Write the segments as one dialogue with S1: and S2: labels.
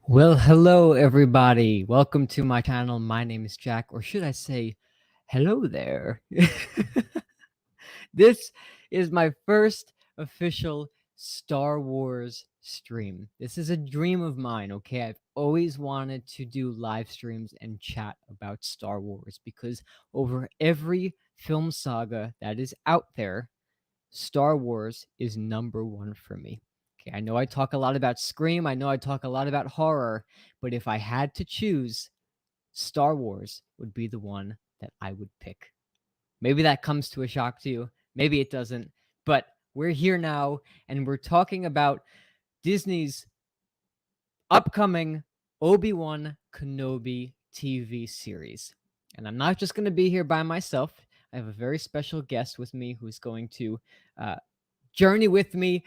S1: Well, hello everybody. Welcome to my channel. My name is Jack, or should I say, hello there. This is my first official Star Wars stream. This is a dream of mine, okay? I've always wanted to do live streams and chat about Star Wars because over every film saga that is out there, Star Wars is number one for me. Okay, I know I talk a lot about Scream, I know I talk a lot about horror, but if I had to choose, Star Wars would be the one that I would pick. Maybe that comes to a shock to you, maybe it doesn't, but we're here now and we're talking about Disney's upcoming Obi Wan Kenobi TV series. And I'm not just going to be here by myself. I have a very special guest with me who's going to journey with me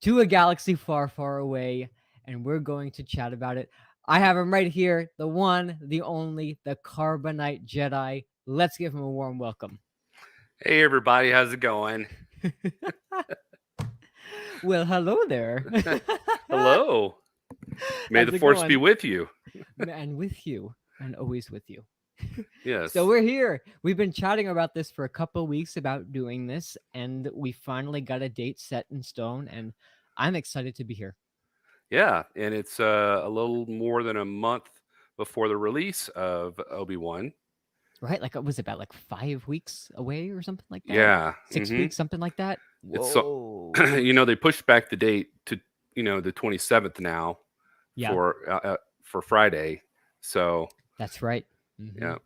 S1: to a galaxy far, far away, and we're going to chat about it. I have him right here, the one, the only, the Carbonite Jedi. Let's give him a warm welcome.
S2: Hey everybody, how's it going?
S1: Well, hello there.
S2: Hello. May
S1: How's
S2: the
S1: it
S2: force
S1: going?
S2: be with you.
S1: And with you, and always with you.
S2: Yes.
S1: So we're here. We've been chatting about this for a couple of weeks about doing this, and we finally got a date set in stone, and I'm excited to be here.
S2: Yeah, and it's a little more than a month before the release of Obi-Wan.
S1: Right? Like it was about like 5 weeks away or something like that.
S2: Yeah.
S1: 6 weeks, something like that.
S2: It's so
S1: Whoa.
S2: they pushed back the date to the 27th now
S1: Yeah,
S2: for Friday. So,
S1: that's right.
S2: yeah.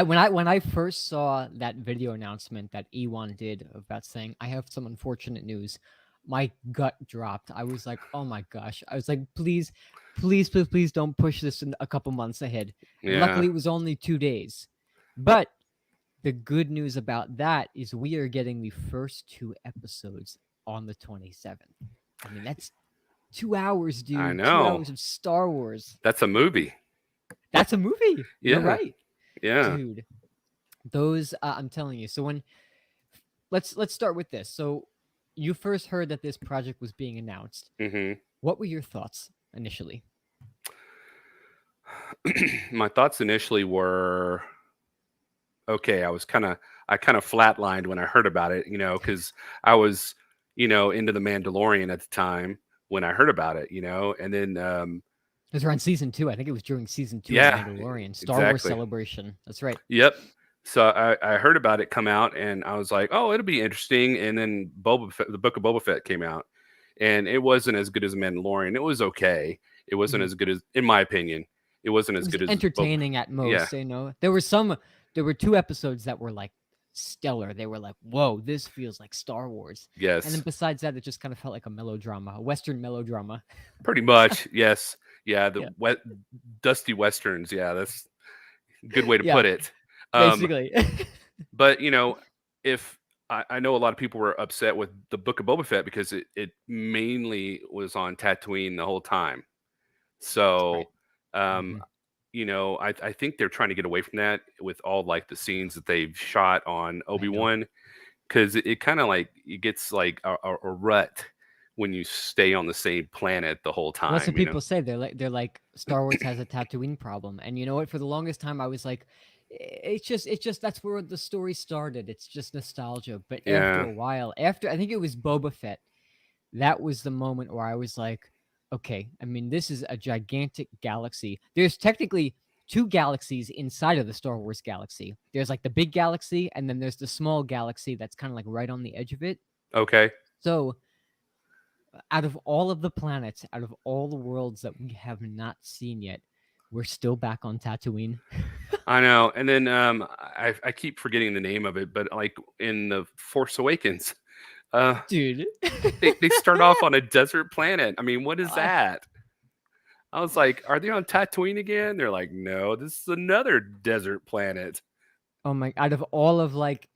S1: When I first saw that video announcement that Ewan did about saying I have some unfortunate news, my gut dropped. I was like, oh my gosh. I was like, please, please, please, please don't push this in a couple months ahead. And
S2: Yeah.
S1: luckily it was only 2 days. But the good news about that is we are getting the first 2 episodes on the 27th. I mean, that's 2 hours,
S2: I
S1: dude. 2 hours
S2: know.
S1: of Star Wars.
S2: That's a movie.
S1: That's a movie. You're
S2: Yeah.
S1: right,
S2: Yeah.
S1: dude. Those I'm telling you. So when let's start with this. So you first heard that this project was being announced.
S2: Mhm.
S1: What were your thoughts initially?
S2: My thoughts initially were okay. I kind of flatlined when I heard about it, because I was, into the Mandalorian at the time when I heard about it, and then
S1: It was around season 2. I think it was during season 2 of
S2: yeah,
S1: Mandalorian. Star Wars
S2: exactly.
S1: Celebration. That's right.
S2: Yep. So I heard about it come out, and I was like, oh, it'll be interesting. And then the Book of Boba Fett came out, and it wasn't as good as Mandalorian. It was okay. It wasn't
S1: Mhm.
S2: as good as, in my opinion, it wasn't
S1: It
S2: as
S1: was
S2: good as Boba.
S1: entertaining at
S2: Yeah.
S1: most, There were 2 episodes that were like stellar. They were like, "Whoa, this feels like Star Wars." And then
S2: Yes.
S1: besides that, it just kind of felt like a melodrama, a Western melodrama.
S2: Pretty much. Yes. Yeah.
S1: Yeah.
S2: Dusty westerns. Yeah. That's a good way to
S1: Yeah,
S2: put it. Um,
S1: basically.
S2: but if I know a lot of people were upset with the Book of Boba Fett because it mainly was on Tatooine the whole time.
S1: Right.
S2: So, um,
S1: Mhm.
S2: I think they're trying to get away from that with all like the scenes that they've shot on
S1: I know.
S2: Obi-Wan, because it kind of like it gets like a rut when you stay on the same planet the whole
S1: Well, that's what
S2: time.
S1: people say. They're like Star Wars has a Tatooine problem, and you know what? For the longest time, I was like, it's just that's where the story started. It's just nostalgia. But after
S2: Yeah.
S1: a while, after I think it was Boba Fett, that was the moment where I was like, okay, I mean, this is a gigantic galaxy. There's technically 2 galaxies inside of the Star Wars galaxy. There's like the big galaxy, and then there's the small galaxy that's kind of like right on the edge of it.
S2: Okay.
S1: So out of all of the planets, out of all the worlds that we have not seen yet, we're still back on Tatooine.
S2: I know. And then I keep forgetting the name of it, but like in the Force Awakens, uh,
S1: Dude.
S2: they start off on a desert planet. I mean, what is
S1: Uh,
S2: that? I was like, are they on Tatooine again? They're like, no, this is another desert planet.
S1: oh my, out of all of like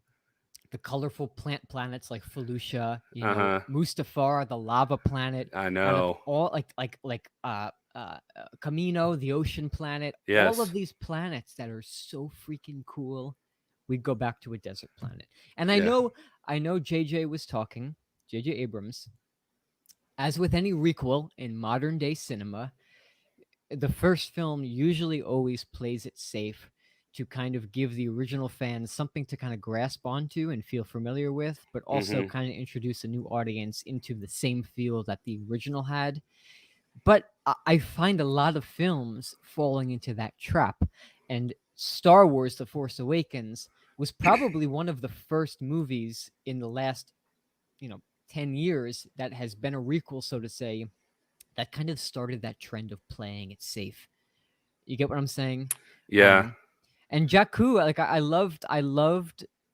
S1: the colorful planets like Felucia,
S2: Uh huh.
S1: Mustafar, the lava planet,
S2: I
S1: out of
S2: know.
S1: all Camino, the ocean planet, all of
S2: Yes.
S1: these planets that are so freaking cool, we'd go back to a desert planet. And
S2: Yeah.
S1: I know JJ was talking, JJ Abrams, as with any requel in modern day cinema, the first film usually always plays it safe to kind of give the original fans something to kind of grasp onto and feel familiar with, but also
S2: Hmm.
S1: kind of introduce a new audience into the same feel that the original had. But I find a lot of films falling into that trap. And Star Wars The Force Awakens was probably one of the first movies in the last, 10 years that has been a requel, so to say, that kind of started that trend of playing it safe. You get what I'm saying?
S2: Yeah.
S1: Um, and Jakku, like I loved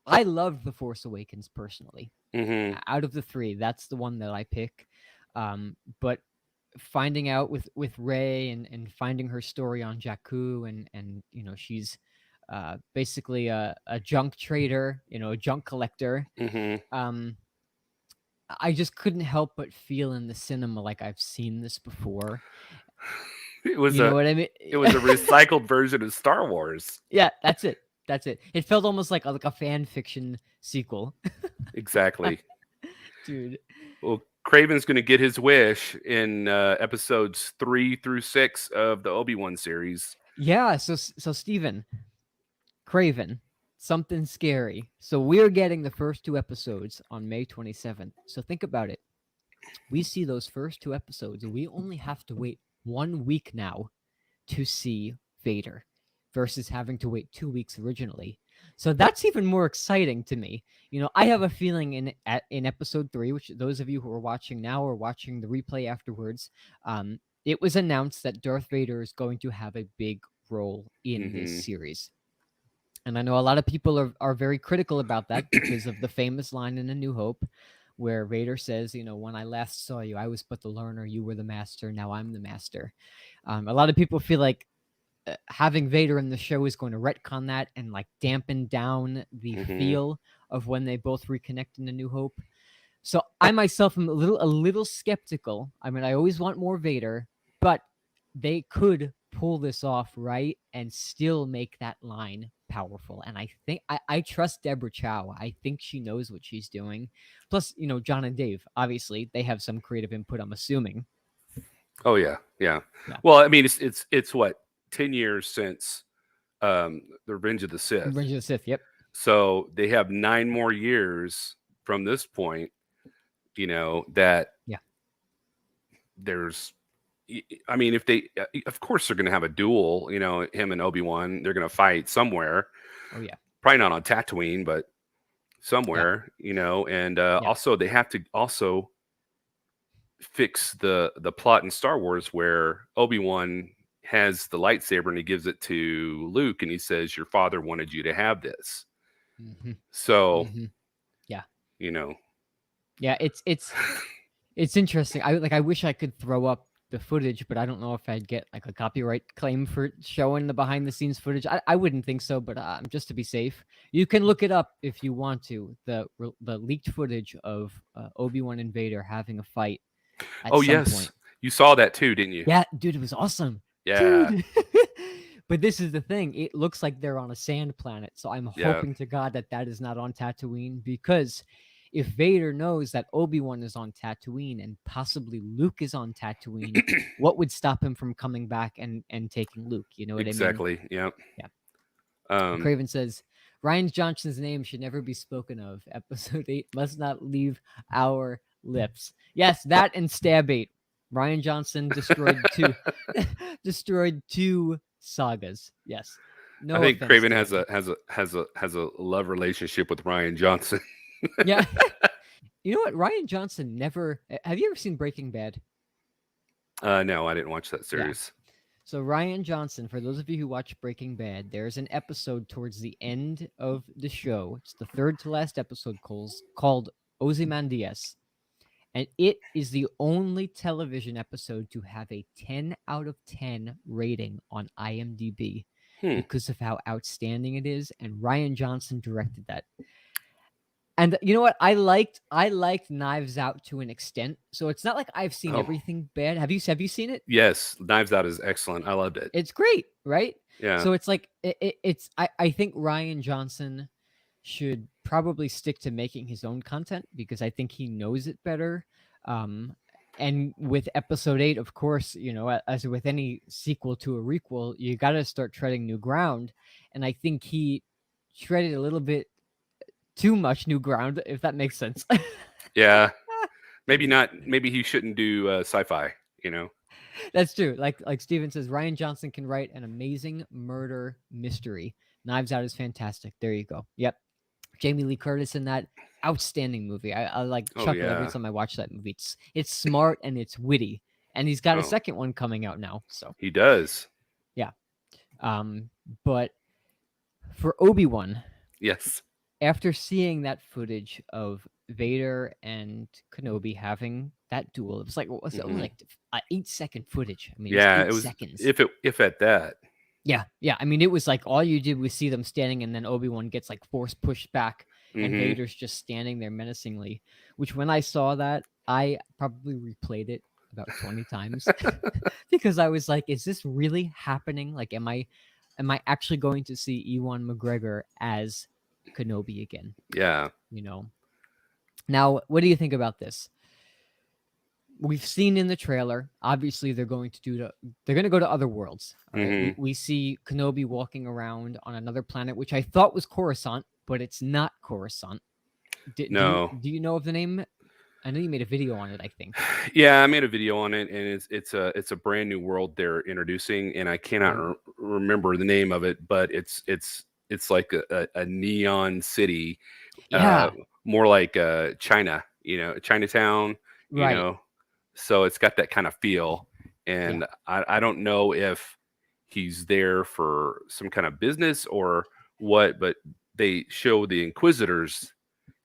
S1: The Force Awakens personally.
S2: Hmm.
S1: Out of the three, that's the one that I pick. But finding out with Ray and finding her story on Jakku, and she's basically a junk trader, a junk collector.
S2: Hmm.
S1: Um, I just couldn't help but feel in the cinema like I've seen this before.
S2: It was
S1: You know
S2: a
S1: what I mean?
S2: it was a recycled version of Star Wars.
S1: Yeah, that's it. That's it. It felt almost like a fan fiction sequel,
S2: Exactly.
S1: dude.
S2: Well, Craven's going to get his wish in episodes 3 through 6 of the Obi-Wan series.
S1: Yeah. So Steven, Craven, something scary. So we're getting the first two episodes on May 27th. So think about it. We see those first two episodes, and we only have to wait 1 week now to see Vader versus having to wait 2 weeks originally. So that's even more exciting to me. I have a feeling in episode 3, which those of you who are watching now or watching the replay afterwards, it was announced that Darth Vader is going to have a big role in this
S2: Hmm.
S1: series. And I know a lot of people are very critical about that because of the famous line in A New Hope where Vader says, when I last saw you, I was but the learner, you were the master, now I'm the master. A lot of people feel like having Vader in the show is going to retcon that and like dampen down the
S2: Hmm.
S1: feel of when they both reconnect in A New Hope. So I myself am a little skeptical. I mean, I always want more Vader, but they could pull this off right and still make that line powerful. And I think I trust Deborah Chow. I think she knows what she's doing. Plus, John and Dave, obviously, they have some creative input, I'm assuming.
S2: Oh yeah, yeah.
S1: Yeah.
S2: Well, I mean, it's what 10 years since the Revenge of the Sith,
S1: Revenge of the Sith, yep.
S2: so they have 9 more years from this point. That
S1: Yeah.
S2: there's I mean, if they, of course, they're going to have a duel. Him and Obi-Wan, they're going to fight somewhere.
S1: Oh yeah.
S2: Probably not on Tatooine, but
S1: Yeah.
S2: somewhere. And
S1: Yeah.
S2: also they have to also fix the plot in Star Wars where Obi-Wan has the lightsaber and he gives it to Luke and he says, "Your father wanted you to have this."
S1: Hmm.
S2: So,
S1: Hmm. Yeah.
S2: you know,
S1: Yeah. It's interesting. I wish I could throw up the footage, but I don't know if I'd get like a copyright claim for showing the behind the scenes footage. I wouldn't think so, but just to be safe, you can look it up if you want to. The leaked footage of Obi-Wan and Vader having a fight at
S2: oh
S1: some
S2: yes,
S1: point.
S2: you saw that too, didn't you?
S1: Yeah, dude, it was awesome.
S2: Yeah,
S1: Dude. But this is the thing. It looks like they're on a sand planet. So I'm
S2: yeah,
S1: hoping to God that that is not on Tatooine, because if Vader knows that Obi-Wan is on Tatooine and possibly Luke is on Tatooine, what would stop him from coming back and taking Luke? You know what I mean?
S2: exactly. Yeah.
S1: Yeah.
S2: Um,
S1: Craven says Ryan Johnson's name should never be spoken of. Episode 8 must not leave our lips. Yes, that and Stab 8. Ryan Johnson destroyed two destroyed two sagas. Yes.
S2: I
S1: No
S2: think
S1: offense
S2: Craven
S1: to
S2: has
S1: him.
S2: a love relationship with Ryan Johnson.
S1: Yeah. You know what? Ryan Johnson never. Have you ever seen Breaking Bad?
S2: No, I didn't watch that
S1: Yeah.
S2: series.
S1: So Ryan Johnson, for those of you who watch Breaking Bad, there's an episode towards the end of the show. It's the third to last episode called Ozymandias. And it is the only television episode to have a 10 out of 10 rating on IMDb
S2: Hmm.
S1: because of how outstanding it is. And Ryan Johnson directed that. And you know what? I liked Knives Out to an extent. So it's not like I've seen
S2: Oh,
S1: everything bad. Have you seen it?
S2: yes, Knives Out is excellent. I loved it.
S1: It's great, right?
S2: Yeah.
S1: So it's like I think Ryan Johnson should probably stick to making his own content because I think he knows it better. Um And with episode 8, of course, as with any sequel to a requel, you got to start treading new ground. And I think he treaded a little bit too much new ground, if that makes sense.
S2: Yeah, maybe not. Maybe he shouldn't do sci-fi. You know.
S1: That's true. Like Steven says, Ryan Johnson can write an amazing murder mystery. Knives Out is fantastic. There you go. Yep. Jamie Lee Curtis in that outstanding movie. I like
S2: Oh
S1: chuckle every
S2: yeah.
S1: time I watch that movie. It's smart and it's witty. And he's got a
S2: Oh,
S1: second one coming out now. So
S2: he does.
S1: yeah. But for Obi-Wan,
S2: Yes.
S1: after seeing that footage of Vader and Kenobi having that duel, it was like, what was it? It was
S2: Hmm.
S1: like 8-second footage. I mean, it was
S2: Yeah,
S1: eight
S2: it was
S1: seconds.
S2: if at that.
S1: Yeah, yeah. I mean, it was like all you did was see them standing, and then Obi-Wan gets like force pushed back, and
S2: Hmm.
S1: Vader's just standing there menacingly. Which, when I saw that, I probably replayed it about 20 times because I was like, "Is this really happening? Like, am I actually going to see Ewan McGregor as Kenobi again?"
S2: Yeah.
S1: You know. Now, what do you think about this? We've seen in the trailer, obviously they're going to go to other worlds. All right.
S2: Hmm.
S1: We see Kenobi walking around on another planet, which I thought was Coruscant, but it's not Coruscant.
S2: No.
S1: Do you know of the name? I know you made a video on it, I think.
S2: Yeah, I made a video on it, and it's a brand new world they're introducing, and I cannot
S1: Right.
S2: remember the name of it, but it's like a neon city, uh,
S1: Yeah,
S2: more like China, Chinatown, you
S1: right.
S2: know. So it's got that kind of feel,
S1: Yeah,
S2: and I don't know if he's there for some kind of business or what, but they show the Inquisitors,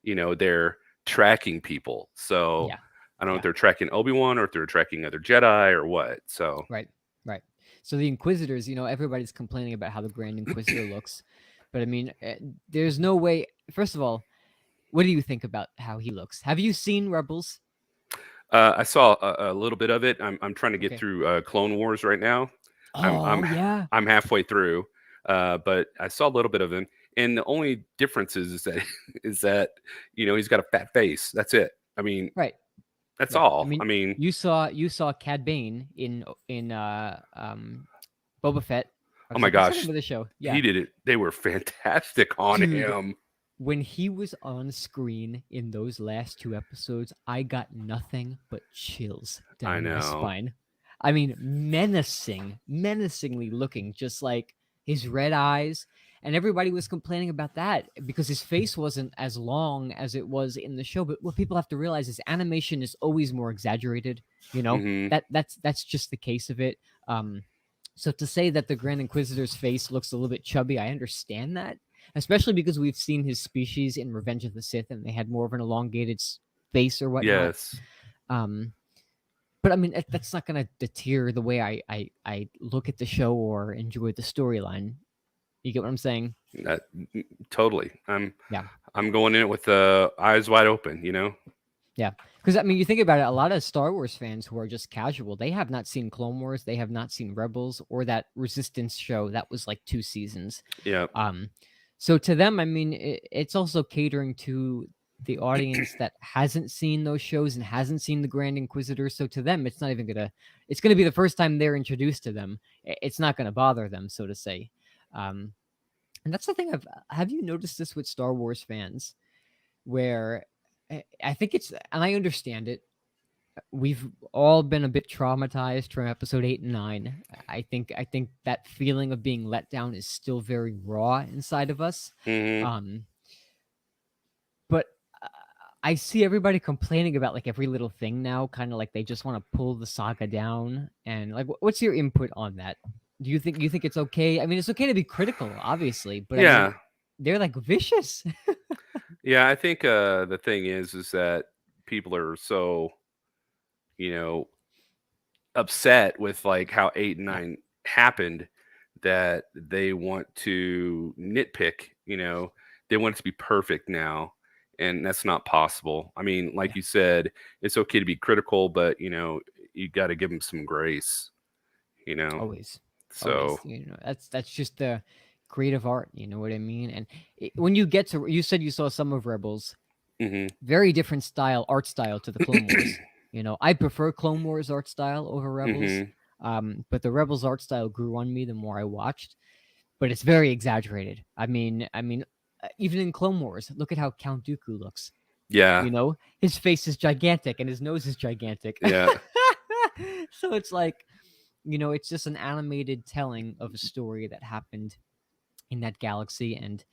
S2: they're tracking people. So
S1: yeah,
S2: I don't know if
S1: yeah.
S2: they're tracking Obi-Wan or if they're tracking other Jedi or what. So
S1: Right, right. So the Inquisitors, everybody's complaining about how the Grand Inquisitor looks, but I mean, there's no way. First of all, what do you think about how he looks? Have you seen Rebels?
S2: I saw a little bit of it. I'm trying to get
S1: Okay.
S2: through Clone Wars right now. I'm
S1: Oh
S2: I'm
S1: yeah.
S2: I'm halfway through, but I saw a little bit of him, and the only difference is that is that he's got a fat face. That's it. I mean,
S1: Right.
S2: that's
S1: Right. I
S2: all.
S1: mean,
S2: I mean,
S1: you saw Cad Bane in Boba Fett. I
S2: oh
S1: was
S2: my
S1: like, what's the name
S2: gosh,
S1: of the show?
S2: he
S1: Yeah,
S2: did it. They were fantastic on
S1: dude.
S2: him.
S1: When he was on screen in those last 2 episodes, I got nothing but chills
S2: I
S1: down my
S2: know.
S1: spine. I mean, menacingly looking, just like his red eyes. And everybody was complaining about that because his face wasn't as long as it was in the show. But what people have to realize is animation is always more exaggerated. You know
S2: Hmm.
S1: that's just the case of it. Um, so to say that the Grand Inquisitor's face looks a little bit chubby, I understand that, especially because we've seen his species in Revenge of the Sith, and they had more of an elongated face or whatnot.
S2: Yes.
S1: Um, but I mean, that's not going to deter the way I look at the show or enjoy the storyline. You get what I'm saying?
S2: That, totally.
S1: Yeah,
S2: I'm going in it with eyes wide open.
S1: yeah. Because I mean, you think about it, a lot of Star Wars fans who are just casual, they have not seen Clone Wars, they have not seen Rebels or that Resistance show that was like 2 seasons.
S2: Yeah.
S1: Um, so to them, I mean, it's also catering to the audience that hasn't seen those shows and hasn't seen the Grand Inquisitor. So to them, it's not even it's gonna be the first time they're introduced to them. It's not gonna bother them, so to say. Um, and that's the thing. Have you noticed this with Star Wars fans, where I think it's, and I understand it. We've all been a bit traumatized from episode 8 and 9. I think that feeling of being let down is still very raw inside of us.
S2: Hmm.
S1: Um, but I see everybody complaining about like every little thing now, kind of like they just want to pull the saga down. And like, what's your input on that? Do you think it's okay? I mean, it's okay to be critical, obviously, but I mean,
S2: Yeah.
S1: they're like vicious.
S2: Yeah. I think the thing is that people are so you know upset with like how eight and
S1: Yeah,
S2: nine happened that they want to nitpick. They want it to be perfect now, and that's not possible. I mean, like
S1: yeah,
S2: you said, it's okay to be critical, but you got to give them some grace. You know,
S1: always, always.
S2: so
S1: That's just the creative art. You know what I mean? And when you get to, you said you saw some of Rebels,
S2: hmm
S1: very different art style to the Clone Wars. I prefer Clone Wars art style over Rebels,
S2: Hmm.
S1: but the Rebels art style grew on me the more I watched. But it's very exaggerated. I mean, even in Clone Wars, look at how Count Dooku looks.
S2: Yeah.
S1: His face is gigantic and his nose is gigantic.
S2: Yeah.
S1: So it's like, it's just an animated telling of a story that happened in that galaxy. And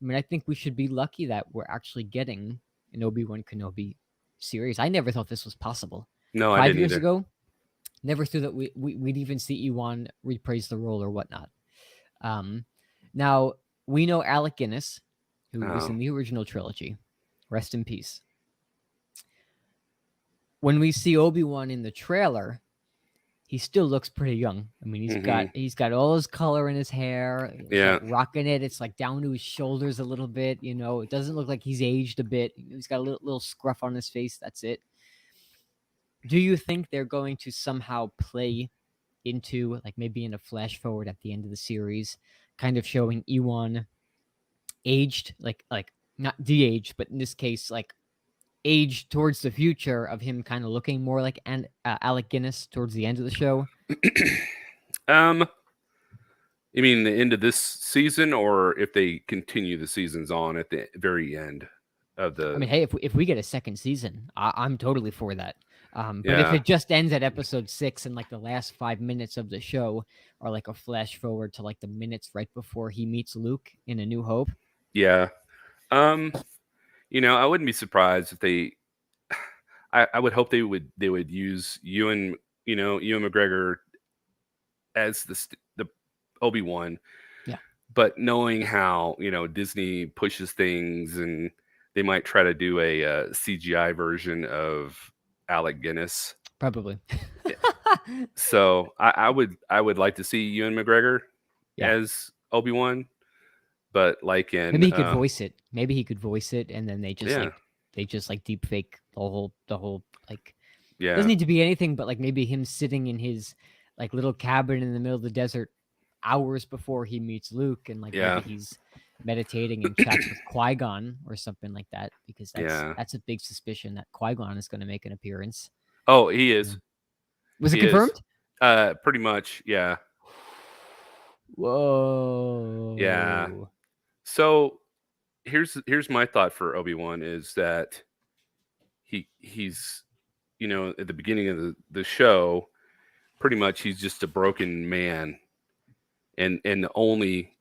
S1: I mean, I think we should be lucky that we're actually getting an Obi Wan Kenobi series. I never thought this was possible.
S2: No, I
S1: 5
S2: didn't
S1: years
S2: either.
S1: ago, never thought that we'd even see Ewan reprise the role or whatnot. Um, Now, we know Alec Guinness, who was
S2: Oh.
S1: in the original trilogy. Rest in peace. When we see Obi-Wan in the trailer, he still looks pretty young. I mean, he's got
S2: Hmm.
S1: he's got all his color in his hair. He's like
S2: Yeah.
S1: rocking it. It's like down to his shoulders a little bit. It doesn't look like he's aged a bit. He's got a little scruff on his face. That's it. Do you think they're going to somehow play into, like, maybe in a flash forward at the end of the series, kind of showing Ewan aged, like not de-aged, but in this case, like aged towards the future of him, kind of looking more like Alec Guinness towards the end of the show?
S2: um, you mean the end of this season, or if they continue the seasons on at the very end of
S1: I
S2: the?
S1: mean, hey, if we get a second season, I'm totally for that. But if
S2: Yeah.
S1: it just ends at episode 6 and like the last 5 minutes of the show are like a flash forward to like the minutes right before he meets Luke in A New Hope.
S2: Yeah. Um, I wouldn't be surprised if they. I would hope they would use Ewan McGregor as the Obi-Wan,
S1: Yeah,
S2: but knowing how Disney pushes things, and they might try to do a CGI version of Alec Guinness.
S1: probably.
S2: Yeah. So I would like to see Ewan McGregor
S1: Yeah.
S2: as Obi-Wan, but like in
S1: Maybe he could voice it. Maybe he could voice it, and then
S2: yeah,
S1: they just like deep fake the whole like. Doesn't
S2: yeah,
S1: need to be anything, but like maybe him sitting in his like little cabin in the middle of the desert hours before he meets Luke, and like maybe
S2: yeah,
S1: he's meditating and chats with Qui-Gon or something like that, because that's
S2: yeah.
S1: that's a big suspicion that Qui-Gon is going to make an appearance.
S2: Oh, he
S1: Yeah.
S2: is.
S1: Was it
S2: He is.
S1: confirmed?
S2: Pretty much. Yeah, yeah.
S1: Whoa.
S2: So here's my thought for Obi-Wan is that he's at the beginning of the show, pretty much he's just a broken man, and the only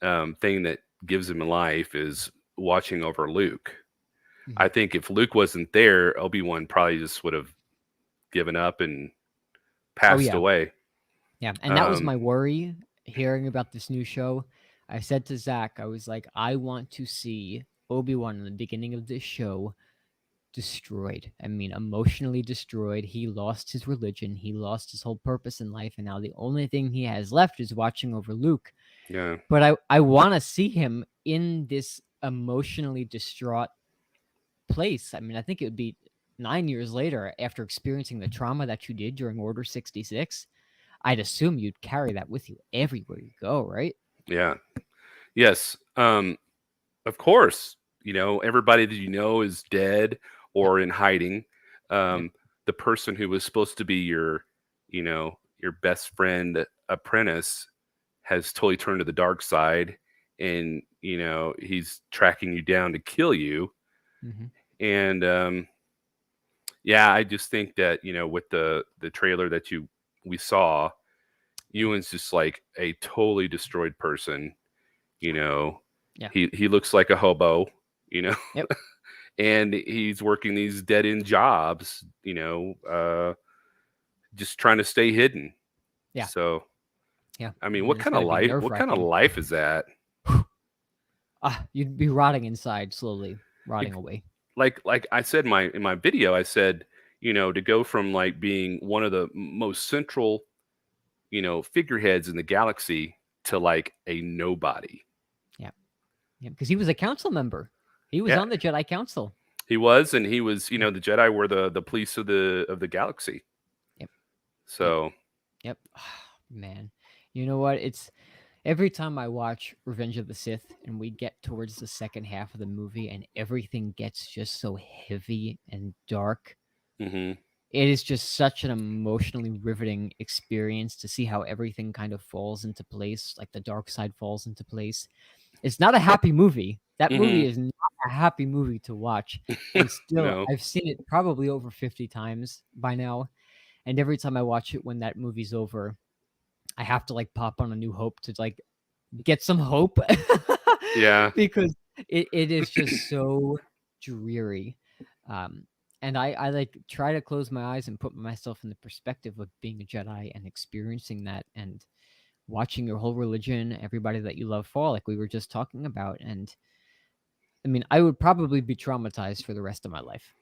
S2: thing that gives him life is watching over Luke. I
S1: Mhm.
S2: think if Luke wasn't there, Obi-Wan probably just would have given up and
S1: Oh
S2: passed
S1: yeah.
S2: away.
S1: Yeah, and that was
S2: Um,
S1: my worry hearing about this new show. I said to Zach, I was like, I want to see Obi-Wan in the beginning of this show destroyed. I mean, emotionally destroyed. He lost his religion, he lost his whole purpose in life, and now the only thing he has left is watching over Luke.
S2: yeah,
S1: But I want to see him in this emotionally distraught place. I mean, I think it would be 9 years later after experiencing the trauma that you did during Order 66. I'd assume you'd carry that with you everywhere you go, right?
S2: yeah, yes. Of course, everybody that is dead
S1: Yep.
S2: or in hiding.
S1: Yep.
S2: Um, the person who was supposed to be your best friend apprentice has totally turned to the dark side, and he's tracking you down to kill you.
S1: Mm-hmm.
S2: And yeah, I just think that with the trailer that we saw,
S1: Yeah.
S2: Ewan's just like a totally destroyed person. You know,
S1: Yeah.
S2: he looks like a hobo. You know,
S1: Yep.
S2: and he's working these dead end jobs. Just trying to stay hidden.
S1: Yeah.
S2: So,
S1: Yeah.
S2: I mean,
S1: And
S2: what
S1: it's
S2: kind of
S1: gotta be
S2: life?
S1: nerve
S2: What kind of
S1: wracking.
S2: life is that?
S1: You'd be rotting inside, slowly rotting
S2: Bec-
S1: away.
S2: like I said in my video, I said, to go from like being one of the most central, figureheads in the galaxy to like a nobody.
S1: Yeah. Yeah. Because he was a council member. He was
S2: Yeah,
S1: on the Jedi Council.
S2: he was, and he was,
S1: Yeah.
S2: the Jedi were the police of the galaxy.
S1: Yep. Yep.
S2: So
S1: Yep. Man. You know what? It's every time I watch Revenge of the Sith and we get towards the second half of the movie and everything gets just so heavy and dark,
S2: Hmm.
S1: It is just such an emotionally riveting experience to see how everything kind of falls into place, like the dark side falls into place. It's not a happy movie. That movie
S2: Hmm.
S1: is not a happy movie to watch, and still,
S2: No.
S1: I've seen it probably over 50 times by now, and every time I watch it when that movie's over, I have to, like, pop on A New Hope to, like, get some hope
S2: Yeah.
S1: because it is just so dreary. Um, and I like try to close my eyes and put myself in the perspective of being a Jedi and experiencing that and watching your whole religion, everybody that you love fall, like we were just talking about. And I mean, I would probably be traumatized for the rest of my life,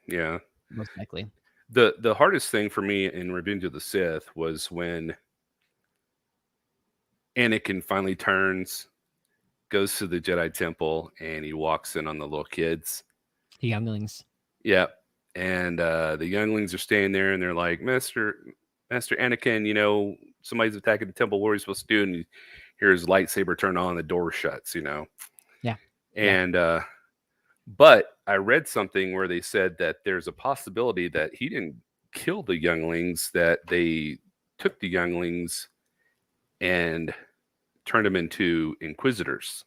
S2: Yeah.
S1: most likely.
S2: The hardest thing for me in Revenge of the Sith was when Anakin finally turns, goes to the Jedi Temple, and he walks in on the little kids.
S1: The younglings.
S2: Yep. And the younglings are staying there, and they're like, Master Anakin, somebody's attacking the temple. What are we supposed to do? And you hear his lightsaber turn on, the door shuts.
S1: Yeah. Yeah.
S2: And but I read something where they said that there's a possibility that he didn't kill the younglings, that they took the younglings and turned them into inquisitors.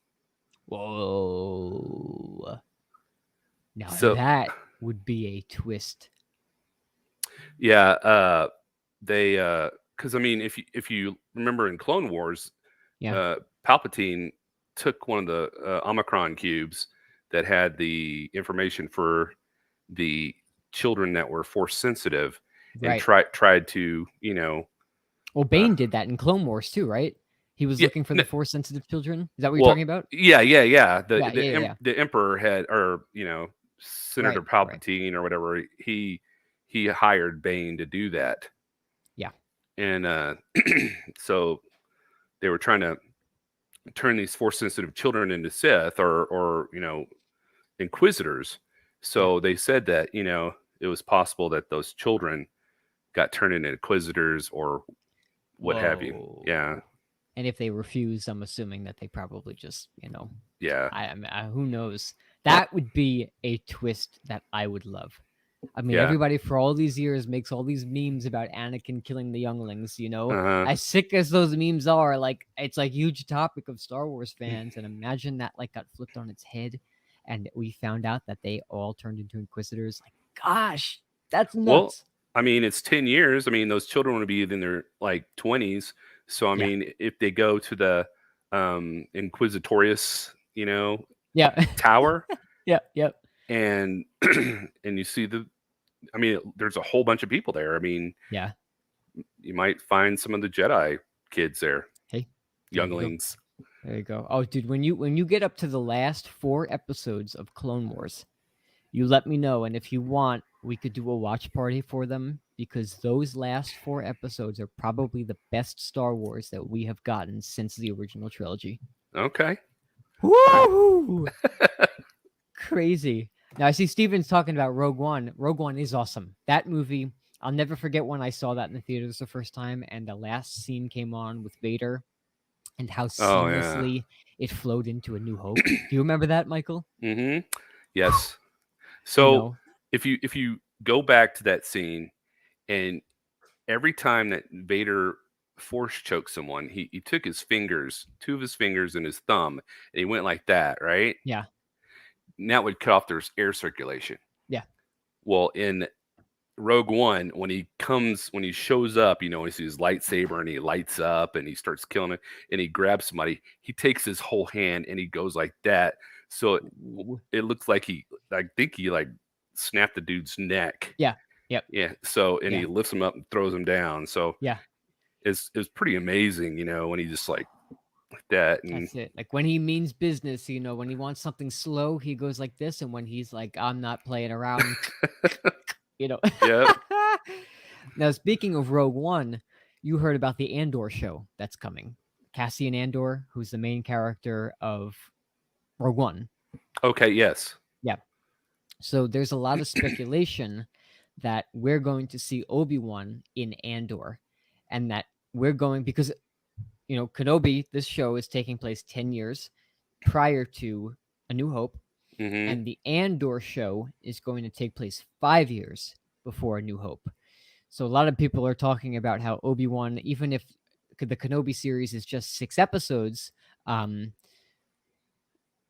S1: Whoa. Now
S2: So
S1: that would be a twist.
S2: yeah, they because I mean, if you remember in Clone Wars,
S1: Yeah.
S2: uh, Palpatine took one of the Omicron cubes that had the information for the children that were force sensitive, and
S1: Right.
S2: tried to
S1: Well,
S2: uh,
S1: Bane did that in Clone Wars too, right? He was
S2: yeah,
S1: looking for the force sensitive children. Is that what you're
S2: well,
S1: talking about?
S2: yeah. The
S1: Yeah,
S2: the
S1: yeah, yeah,
S2: em-
S1: yeah.
S2: the Emperor had, or Senator
S1: Right, right.
S2: Palpatine or whatever, he hired Bane to do that,
S1: Yeah.
S2: and so they were trying to turn these force sensitive children into Sith, or inquisitors.
S1: Yeah.
S2: So they said that it was possible that those children got turned into inquisitors or what have you. Yeah,
S1: Whoa. And if they refuse, I'm assuming that they probably just,
S2: yeah,
S1: who knows? That would be a twist that I would love. I mean,
S2: yeah.
S1: everybody for all these years makes all these memes about Anakin killing the younglings.
S2: Uh-huh.
S1: As sick as those memes are, like it's like huge topic of Star Wars fans. And imagine that like got flipped on its head and we found out that they all turned into inquisitors. Like, gosh, that's
S2: Well,
S1: nuts.
S2: I mean, it's 10 years. I mean, those children would be in their like 20s. So I
S1: Yeah.
S2: mean, if they go to the Inquisitorius,
S1: Yeah.
S2: tower,
S1: Yeah. Yep.
S2: and and you see I mean, there's a whole bunch of people there. I mean,
S1: Yeah.
S2: you might find some of the Jedi kids there,
S1: Hey, there you go.
S2: younglings.
S1: There you go. Oh, dude, when you get up to the last 4 episodes of Clone Wars, you let me know, and if you want, we could do a watch party for them because those last 4 episodes are probably the best Star Wars that we have gotten since the original trilogy.
S2: Okay.
S1: Woo! Crazy. Now I see Steven's talking about Rogue One. Rogue One is awesome. That movie, I'll never forget when I saw that in the theaters the first time, and the last scene came on with Vader and how
S2: Oh yeah.
S1: seamlessly it flowed into A New Hope. Do you remember that, Michael?
S2: Mm-hmm. Yes.
S1: You
S2: So
S1: know,
S2: if you go back to that scene, and every time that Vader force choked someone, he took his fingers, two of his fingers and his thumb, and he went like that, right?
S1: yeah,
S2: And that would cut off their air circulation.
S1: yeah,
S2: Well, in Rogue One, when he shows up, he sees his lightsaber and he lights up and he starts killing it and he grabs somebody, he takes his whole hand and he goes like that. So it looks like I think he like snapped the dude's neck.
S1: yeah, yep,
S2: Yeah. So, and
S1: yeah,
S2: he lifts him up and throws him down. So
S1: yeah.
S2: it's pretty amazing, when he just like that. And
S1: That's it. Like when he means business, when he wants something slow, he goes like this, and when he's like, "I'm not playing around," you know.
S2: yeah.
S1: Now, speaking of Rogue One, you heard about the Andor show that's coming. Cassian Andor, who's the main character of Rogue One.
S2: Okay. Yes.
S1: Yeah. So there's a lot of speculation that we're going to see Obi-Wan in Andor, and that we're going because Kenobi. This show is taking place 10 years prior to A New Hope,
S2: Mm-hmm.
S1: and the Andor show is going to take place 5 years before A New Hope. So a lot of people are talking about how Obi-Wan, even if the Kenobi series is just 6 episodes, um,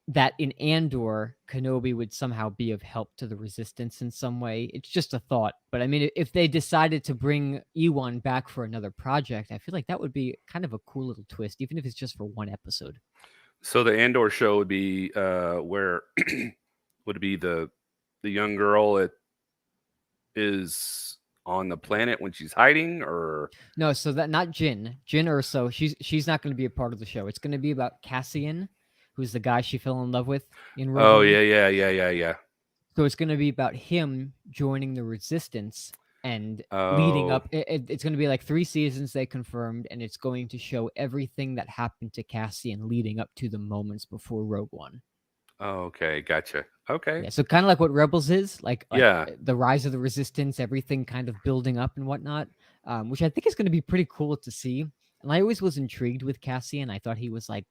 S1: that in Andor, Kenobi would somehow be of help to the Resistance in some way. It's just a thought, but I mean, if they decided to bring Ewan back for another project, I feel like that would be kind of a cool little twist, even if it's just for one episode.
S2: So the Andor show would be where would it be the young girl that is on the planet when she's hiding, or
S1: No, so that not Jin Urso. She's not going to be a part of the show. It's going to be about Cassian, who's the guy she fell in love with in Rogue
S2: oh
S1: One.
S2: yeah.
S1: So it's going to be about him joining the Resistance and leading
S2: Oh,
S1: up. It's going to be like 3 seasons they confirmed, and it's going to show everything that happened to Cassian leading up to the moments before Rogue One.
S2: oh, okay, gotcha. Okay,
S1: Yeah, so kind of like what Rebels is, like
S2: yeah.
S1: the rise of the Resistance, everything kind of building up and whatnot, which I think is going to be pretty cool to see. And I always was intrigued with Cassian. I thought he was like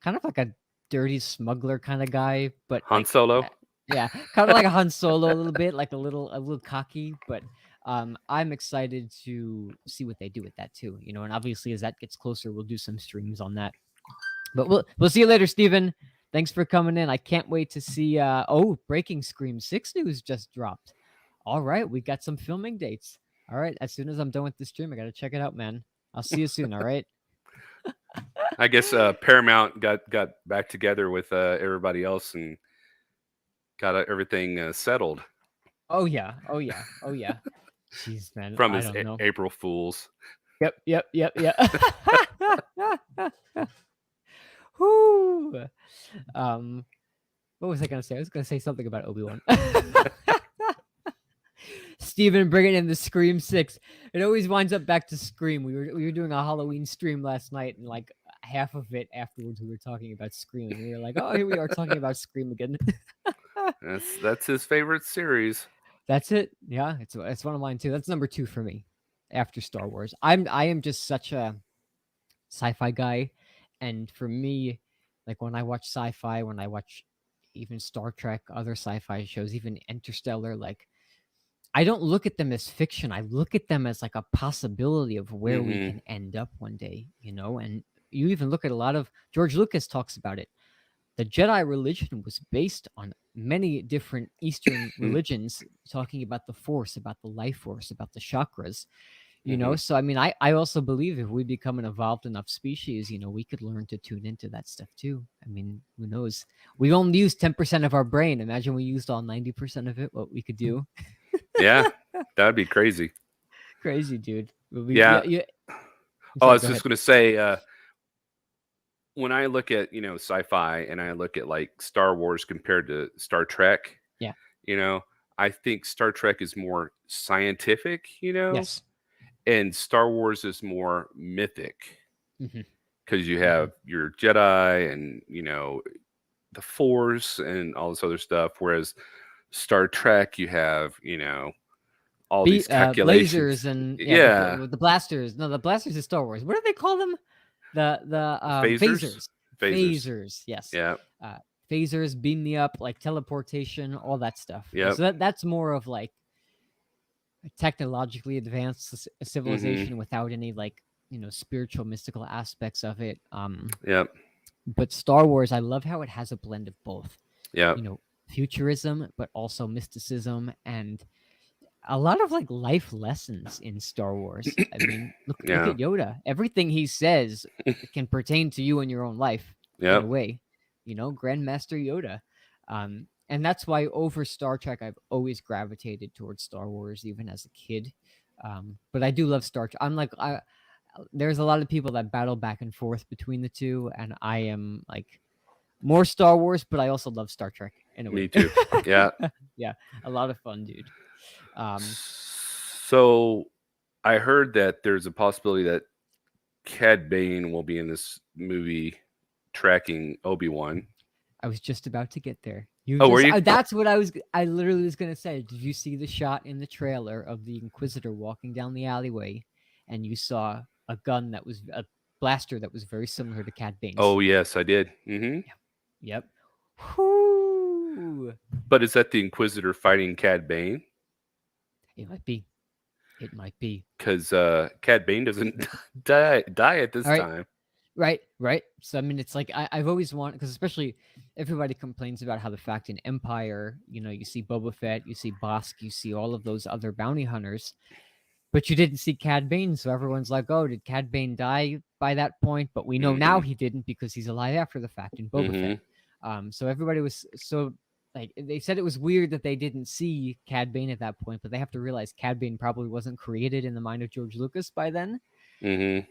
S1: kind of like a dirty smuggler kind of guy, but
S2: Han Solo.
S1: yeah, kind of like a Han Solo a little bit, like a little cocky. But I'm excited to see what they do with that too. You know, and obviously as that gets closer, we'll do some streams on that. But we'll see you later, Steven. Thanks for coming in. I can't wait to see. Breaking Scream 6 news just dropped. All right, we got some filming dates. All right, as soon as I'm done with the stream, I got to check it out, man. I'll see you soon. All right.
S2: I guess Paramount got back together with everybody else and got everything settled
S1: Oh yeah. Oh yeah. Oh yeah. Jeez, man.
S2: from
S1: I
S2: his
S1: don't know.
S2: April Fools.
S1: Yep. Whoo. What was I gonna say? I was gonna say something about Obi-Wan. Steven bringing in the Scream 6. It always winds up back to Scream. We were doing a Halloween stream last night, and like half of it afterwards we were talking about Scream, and we were like, oh, here we are talking about Scream again.
S2: That's his favorite series.
S1: That's it. Yeah, it's one of mine too. That's number 2 for me after Star Wars. I am just such a sci-fi guy, and for me, like when I watch sci-fi, when I watch even Star Trek, other sci-fi shows, even Interstellar, like I don't look at them as fiction. I look at them as like a possibility of where we
S2: Mm-hmm.
S1: can end up one day, you know? And you even look at a lot of George Lucas talks about it. The Jedi religion was based on many different Eastern religions talking about the Force, about the life force, about the chakras, you know?
S2: Mm-hmm.
S1: So, I mean, I also believe if we become an evolved enough species, you know, we could learn to tune into that stuff too. I mean, who knows? We only use 10% of our brain. Imagine we used all 90% of it, what we could do.
S2: Yeah, that'd be crazy.
S1: Crazy, dude.
S2: Yeah.
S1: Yeah.
S2: Oh, I
S1: Sorry,
S2: was
S1: go
S2: just
S1: ahead.
S2: gonna say, when I look at sci-fi and I look at like Star Wars compared to Star Trek,
S1: Yeah.
S2: you know, I think Star Trek is more scientific,
S1: Yes.
S2: and Star Wars is more mythic
S1: Hmm.
S2: because you
S1: Hmm.
S2: have your Jedi and the Force and all this other stuff. Whereas Star Trek, you have all these calculations.
S1: Lasers and yeah,
S2: Yeah,
S1: the blasters. No, the blasters is Star Wars. What do they call them? The
S2: phasers,
S1: phasers.
S2: phasers.
S1: Phasers. Yes.
S2: Yeah,
S1: Uh, phasers beam me up, like teleportation, all that stuff.
S2: yep.
S1: So that's more of like a technologically advanced
S2: Mm-hmm.
S1: civilization without any like spiritual mystical aspects of it.
S2: Yep.
S1: But Star Wars, I love how it has a blend of both.
S2: Yep.
S1: Futurism, but also mysticism and a lot of like life lessons in Star Wars. I mean, look
S2: Yeah.
S1: at Yoda. Everything he says can pertain to you in your own life in a
S2: Yep.
S1: way. Grandmaster Yoda. And that's why over Star Trek, I've always gravitated towards Star Wars, even as a kid. But I do love Star Trek. There's a lot of people that battle back and forth between the two, and I am like more Star Wars, but I also love Star Trek in a
S2: Me
S1: way.
S2: too. Yeah.
S1: Yeah, a lot of fun, dude.
S2: So I heard that there's a possibility that Cad Bane will be in this movie tracking Obi-Wan.
S1: I was just about to get there.
S2: Oh, were you?
S1: That's what I literally was going to say. Did you see the shot in the trailer of the Inquisitor walking down the alleyway and you saw a gun that was a blaster that was very similar to Cad Bane's?
S2: Oh, yes, I did. Mm-hmm.
S1: Yep. Whoo! Ooh,
S2: But is that the Inquisitor fighting Cad Bane?
S1: it might be. It might be.
S2: Because Cad Bane doesn't die at this
S1: All right.
S2: time.
S1: Right. So I mean, it's like I've always wanted, because especially everybody complains about how the fact in Empire, you see Boba Fett, you see Bosk, you see all of those other bounty hunters, but you didn't see Cad Bane. So everyone's like, "Oh, did Cad Bane die by that point?" But we know now he didn't, because he's alive after the fact in Boba Fett. So everybody was so like, they said it was weird that they didn't see Cad Bane at that point, but they have to realize Cad Bane probably wasn't created in the mind of George Lucas by then.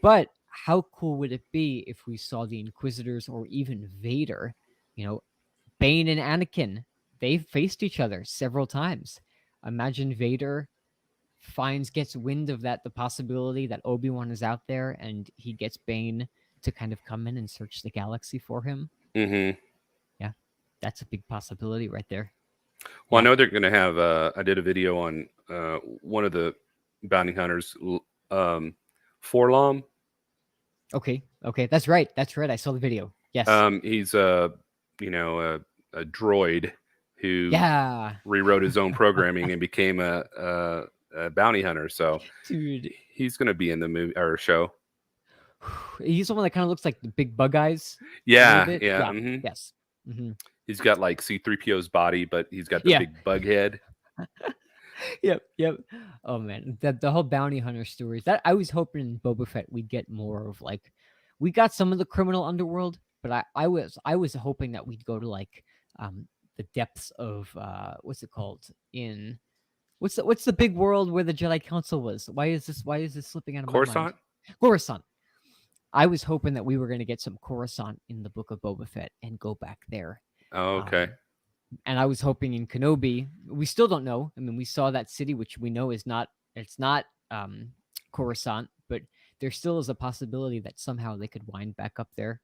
S1: But how cool would it be if we saw the Inquisitors or even Vader? Bane and Anakin, they've faced each other several times. Imagine Vader gets wind of the possibility that Obi-Wan is out there, and he gets Bane to kind of come in and search the galaxy for him. Yeah, that's a big possibility right there.
S2: Well, I know they're going to have. I did a video on one of the bounty hunters, Forlom.
S1: Okay, that's right. I saw the video. Yes.
S2: He's a droid who
S1: Yeah.
S2: rewrote his own programming and became a bounty hunter. So,
S1: dude,
S2: he's going to be in the movie or show.
S1: He's the one that kind of looks like the big bug eyes.
S2: Yeah.
S1: Yes.
S2: He's got like C-3PO's body, but he's got the big bug head.
S1: Yep. Oh man, the whole bounty hunter stories. That I was hoping in Boba Fett we'd get more of, like, we got some of the criminal underworld, but I was hoping that we'd go to like the depths of what's it called in what's the big world where the Jedi Council was? Why is this slipping out of my mind? Coruscant. I was hoping that we were going to get some Coruscant in the Book of Boba Fett and go back there.
S2: Oh, okay.
S1: And I was hoping in Kenobi. We still don't know. I mean, we saw that city, which we know it's not Coruscant, but there still is a possibility that somehow they could wind back up there.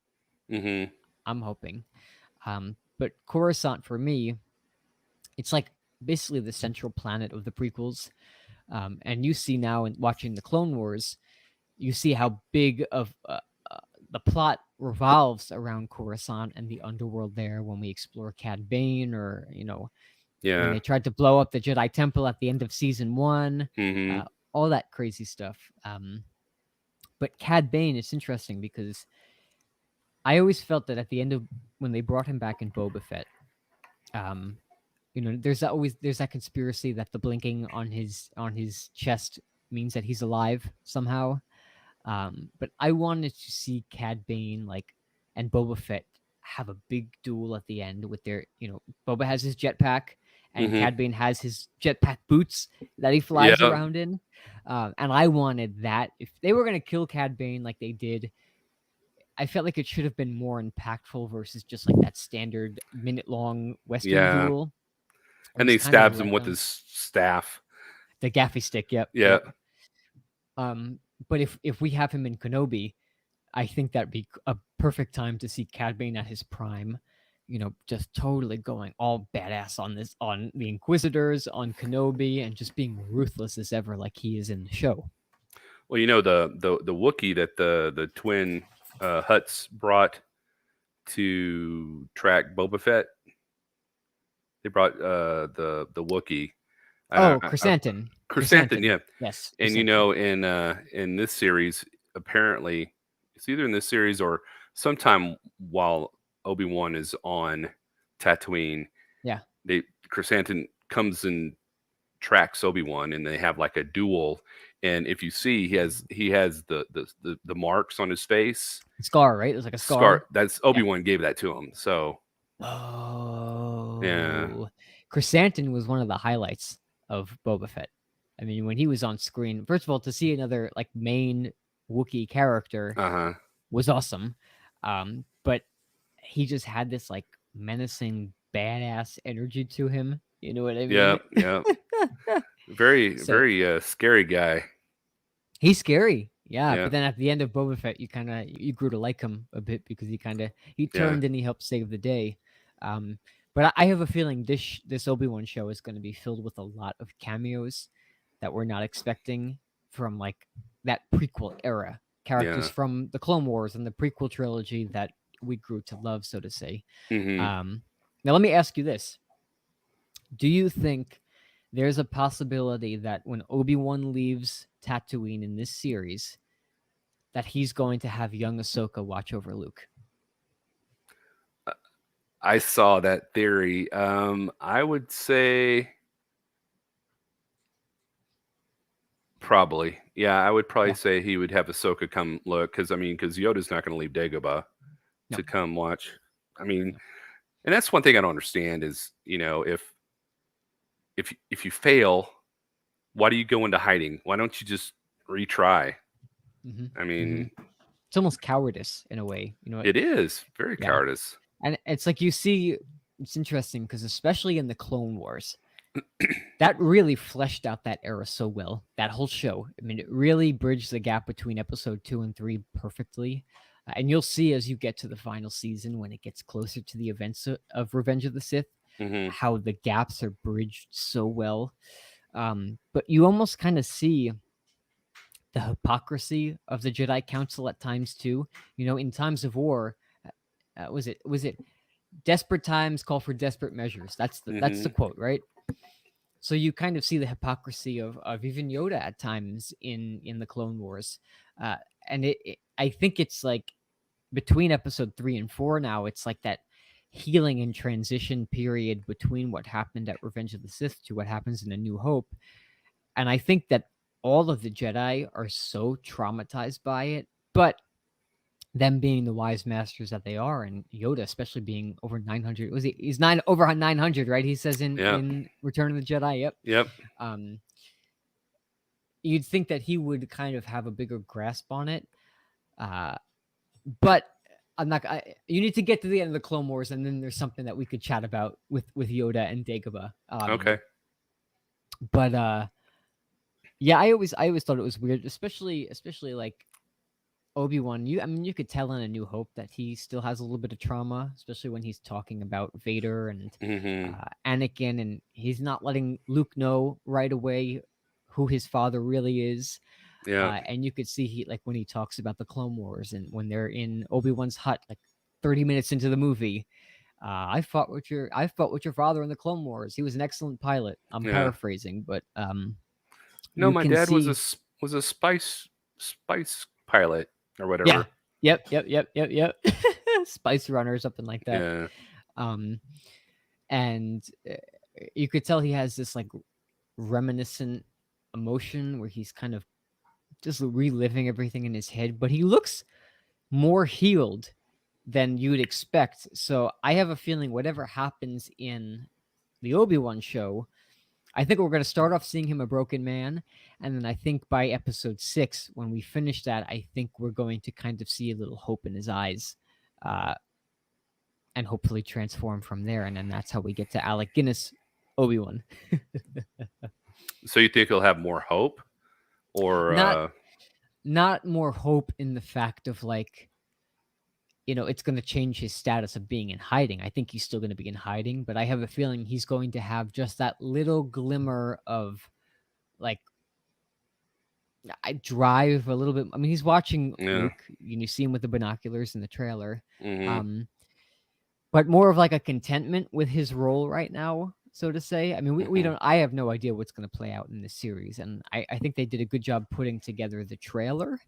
S1: I'm hoping. But Coruscant, for me, it's like basically the central planet of the prequels. And you see now in watching the Clone Wars, you see how big of the plot revolves around Coruscant and the underworld there when we explore Cad Bane, or when they tried to blow up the Jedi Temple at the end of season 1, all that crazy stuff. But Cad Bane, it's interesting because I always felt that at the end of when they brought him back in Boba Fett, there's that conspiracy that the blinking on his chest means that he's alive somehow. But I wanted to see Cad Bane and Boba Fett have a big duel at the end with their, Boba has his jetpack and Cad Bane has his jetpack boots that he flies around in. And I wanted that. If they were going to kill Cad Bane like they did, I felt like it should have been more impactful versus just like that standard minute-long Western duel.
S2: And he stabs him with his staff.
S1: The gaffy stick, yep. But if we have him in Kenobi, I think that'd be a perfect time to see Cad Bane at his prime, just totally going all badass on the Inquisitors, on Kenobi, and just being ruthless as ever like he is in the show.
S2: Well, the Wookiee that the twin Hutts brought to track Boba Fett, they brought the Wookiee.
S1: Chrysanthemum.
S2: Chrysanthemum, yeah.
S1: Yes.
S2: And in this series, apparently, it's either in this series or sometime while Obi-Wan is on Tatooine.
S1: Yeah.
S2: Chrysanthemum comes and tracks Obi-Wan, and they have like a duel. And if you see, he has the marks on his face.
S1: Scar, right? It was like a scar.
S2: That's Obi-Wan gave that to him. So.
S1: Oh.
S2: Yeah.
S1: Chrysanthemum was one of the highlights of Boba Fett. I mean, when he was on screen, first of all, to see another main Wookiee character was awesome. But he just had this menacing, badass energy to him. You know what I mean?
S2: Yeah. Very scary guy.
S1: He's scary. Yeah, but then at the end of Boba Fett, you grew to like him a bit because he turned and he helped save the day. But I have a feeling this Obi-Wan show is going to be filled with a lot of cameos that we're not expecting from that prequel era. Characters from the Clone Wars and the prequel trilogy that we grew to love, so to say. Now, let me ask you this. Do you think there's a possibility that when Obi-Wan leaves Tatooine in this series, that he's going to have young Ahsoka watch over Luke?
S2: I saw that theory. I would say probably. Yeah, I would probably
S1: Yeah.
S2: say he would have Ahsoka come look because because Yoda's not going to leave Dagobah
S1: No.
S2: to come watch. I mean,
S1: No.
S2: and that's one thing I don't understand is if you fail, why do you go into hiding? Why don't you just retry?
S1: Hmm.
S2: I
S1: Hmm.
S2: mean,
S1: It's almost cowardice in a way. You know what?
S2: it is very
S1: Yeah.
S2: cowardice.
S1: And it's like you see, it's interesting because especially in the Clone Wars, that really fleshed out that era so well. That whole show. I mean, it really bridged the gap between episode 2 and 3 perfectly. And you'll see as you get to the final season when it gets closer to the events of Revenge of the Sith,
S2: Hmm.
S1: how the gaps are bridged so well. But you almost kind of see the hypocrisy of the Jedi Council at times too. You know, in times of war, was it desperate times call for desperate measures? That's the
S2: Hmm.
S1: quote, right? So you kind of see the hypocrisy of even Yoda at times in the Clone Wars, uh, and I think it's like between episode 3 and 4 now, it's like that healing and transition period between what happened at Revenge of the Sith to what happens in A New Hope, and I think that all of the Jedi are so traumatized by it, but them being the wise masters that they are, and Yoda especially being over 900, he's over 900, right? He says in
S2: Yeah.
S1: Return of the Jedi. Yep.
S2: Yep.
S1: um you'd think that he would kind of have a bigger grasp on it, uh but I'm not. You need to get to the end of the Clone Wars, and then there's something that we could chat about with Yoda and Dagobah.
S2: Okay.
S1: But yeah, I always thought it was weird, especially like Obi-Wan. I mean, you could tell in A New Hope that he still has a little bit of trauma, especially when he's talking about Vader and
S2: Hmm.
S1: Anakin, and he's not letting Luke know right away who his father really is.
S2: Yeah.
S1: And you could see he, like, when he talks about the Clone Wars and when they're in Obi-Wan's hut, like 30 minutes into the movie. I fought with your father in the Clone Wars. He was an excellent pilot. I'm
S2: Yeah.
S1: paraphrasing, but
S2: No,
S1: you
S2: my
S1: can
S2: dad was
S1: see.
S2: was a spice pilot or
S1: Yeah.
S2: whatever.
S1: Yep. Spice Runner or something like that.
S2: Yeah.
S1: Um, and you could tell he has this like reminiscent emotion where he's kind of just reliving everything in his head, but he looks more healed than you would expect. So I have a feeling whatever happens in the Obi-Wan show, I think we're going to start off seeing him a broken man. And then I think by episode 6, when we finish that, I think we're going to kind of see a little hope in his eyes, uh, and hopefully transform from there. And then that's how we get to Alec Guinness Obi-Wan.
S2: So you think he'll have more hope, or
S1: not not more hope in the fact of like, it's going to change his status of being in hiding. I think he's still going to be in hiding, but I have a feeling he's going to have just that little glimmer of like, I drive a little bit. I mean, he's watching
S2: yeah?
S1: Luke. You see him with the binoculars in the trailer,
S2: Hmm.
S1: um, but more of like a contentment with his role right now, so to say. I mean, we
S2: Hmm.
S1: don't. I have no idea what's going to play out in this series, and I think they did a good job putting together the trailer,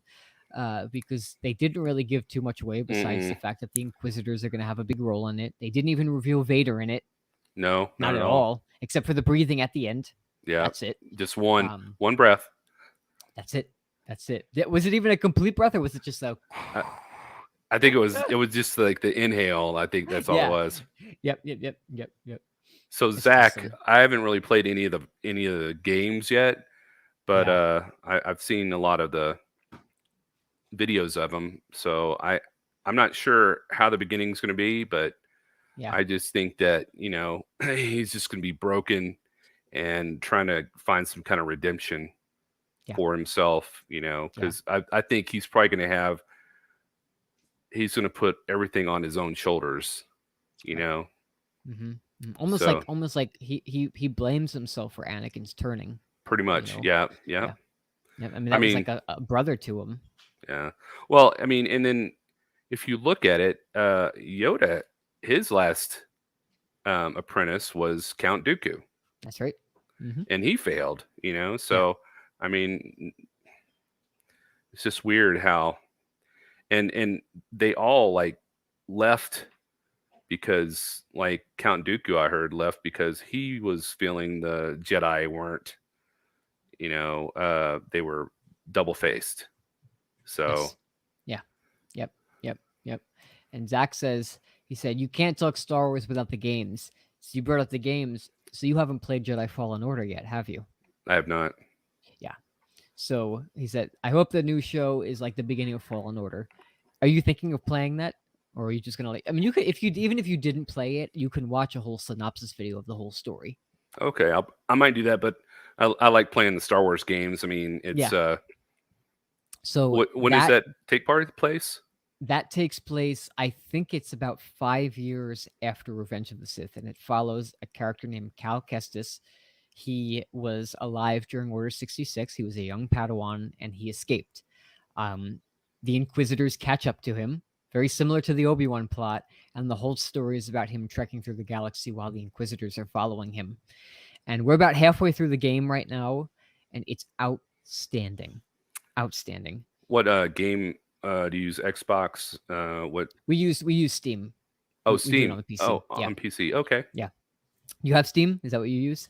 S1: because they didn't really give too much away besides the
S2: Hmm.
S1: fact that the Inquisitors are going to have a big role in it. They didn't even reveal Vader in it,
S2: No, not
S1: not
S2: at
S1: at
S2: all.
S1: all, except for the breathing at the end.
S2: Yeah,
S1: That's it.
S2: just
S1: Um,
S2: one breath.
S1: that's it. That's it. Was it even a complete breath, or was it just a?
S2: I, I think it was just like the inhale. I think that's all it
S1: Yeah.
S2: was.
S1: Yep.
S2: So
S1: It's
S2: Zach,
S1: awesome.
S2: I haven't really played any of the games yet, but
S1: Yeah.
S2: I've seen a lot of the videos of them. So I'm not sure how the beginning's going to be, but
S1: Yeah.
S2: I just think that he's just going to be broken and trying to find some kind of redemption
S1: Yeah.
S2: for himself.
S1: Yeah.
S2: Because I think he's probably going to he's going to put everything on his own shoulders. You
S1: Right.
S2: know,
S1: Mm-hmm.
S2: so
S1: Almost like he blames himself for Anakin's turning.
S2: pretty
S1: You
S2: much,
S1: know.
S2: yeah, yeah.
S1: Yeah. Yeah. I mean,
S2: I
S1: that was
S2: mean,
S1: like a brother to him.
S2: yeah. Well, I mean, and then if you look at it, Yoda, his last apprentice was Count Dooku.
S1: That's right. Hmm.
S2: and he failed.
S1: Yeah.
S2: So I mean, it's just weird how and they all like left because like Count Dooku I heard left because he was feeling the Jedi weren't, they were double faced. So
S1: Yes. Yeah. Yep. Yep. Yep. And Zach says, he said, you can't talk Star Wars without the games. So you brought up the games. So you haven't played Jedi Fallen Order yet, have you?
S2: I have not.
S1: Yeah. So he said, I hope the new show is like the beginning of Fallen Order. Are you thinking of playing that? Or are you just gonna like I mean you could if you even if you didn't play it, you can watch a whole synopsis video of the whole story.
S2: Okay, I might do that, but I like playing the Star Wars games. I mean, it's
S1: Yeah. So
S2: when does that take place?
S1: that takes place, I think it's about 5 years after Revenge of the Sith, and it follows a character named Cal Kestis. He was alive during Order 66. He was a young Padawan, and he escaped. Um, the Inquisitors catch up to him, very similar to the Obi-Wan plot, and the whole story is about him trekking through the galaxy while the Inquisitors are following him. And we're about halfway through the game right now, and it's outstanding. Outstanding.
S2: What game do you use? Xbox? What?
S1: We use Steam.
S2: Oh,
S1: We do it
S2: Steam.
S1: on the PC.
S2: Oh,
S1: Yeah.
S2: on PC. Okay.
S1: Yeah. You have Steam? Is that what you use?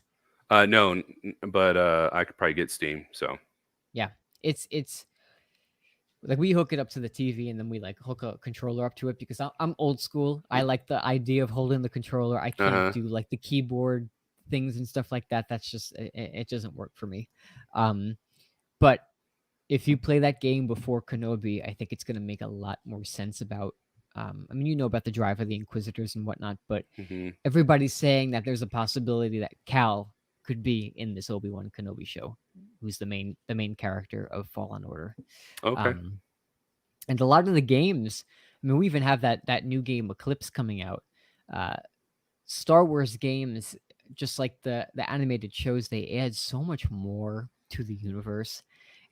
S2: No, but I could probably get Steam. So
S1: Yeah. It's like we hook it up to the TV and then we like hook a controller up to it because I'm old school. I like the idea of holding the controller. I can't
S2: uh-huh.
S1: do like the keyboard things and stuff like that. That's just it doesn't work for me. But if you play that game before Kenobi, I think it's going to make a lot more sense about. I mean, you know about the drive of the Inquisitors and whatnot, but
S2: Hmm.
S1: everybody's saying that there's a possibility that Cal could be in this Obi Wan Kenobi show, who's the main character of Fallen Order.
S2: Okay.
S1: Um, and a lot of the games, I mean, we even have that new game Eclipse coming out. Uh, Star Wars games, just like the animated shows, they add so much more to the universe.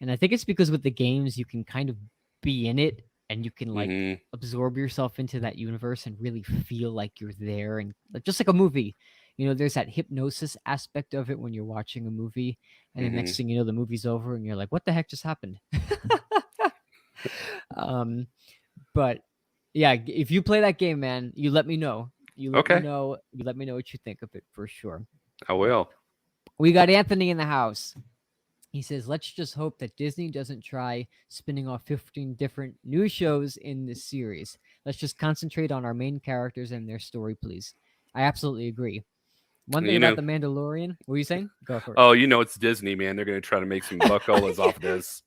S1: And I think it's because with the games you can kind of be in it and you can like
S2: Hmm.
S1: absorb yourself into that universe and really feel like you're there and just like a movie. There's that hypnosis aspect of it when you're watching a movie and the
S2: Hmm.
S1: next thing you know the movie's over and you're like, what the heck just happened? um but yeah, if you play that game, man, you let me know. You let me
S2: Okay.
S1: know. You let me know what you think of it for sure.
S2: I
S1: But
S2: will.
S1: we got Anthony in the house. He says, let's just hope that Disney doesn't try spinning off 15 different new shows in this series. Let's just concentrate on our main characters and their story, please. I absolutely agree. One thing
S2: You
S1: about
S2: know.
S1: The Mandalorian, what were you saying? Go for it.
S2: Oh, it's Disney, man. They're gonna try to make some buckolas
S1: Yeah.
S2: off of this.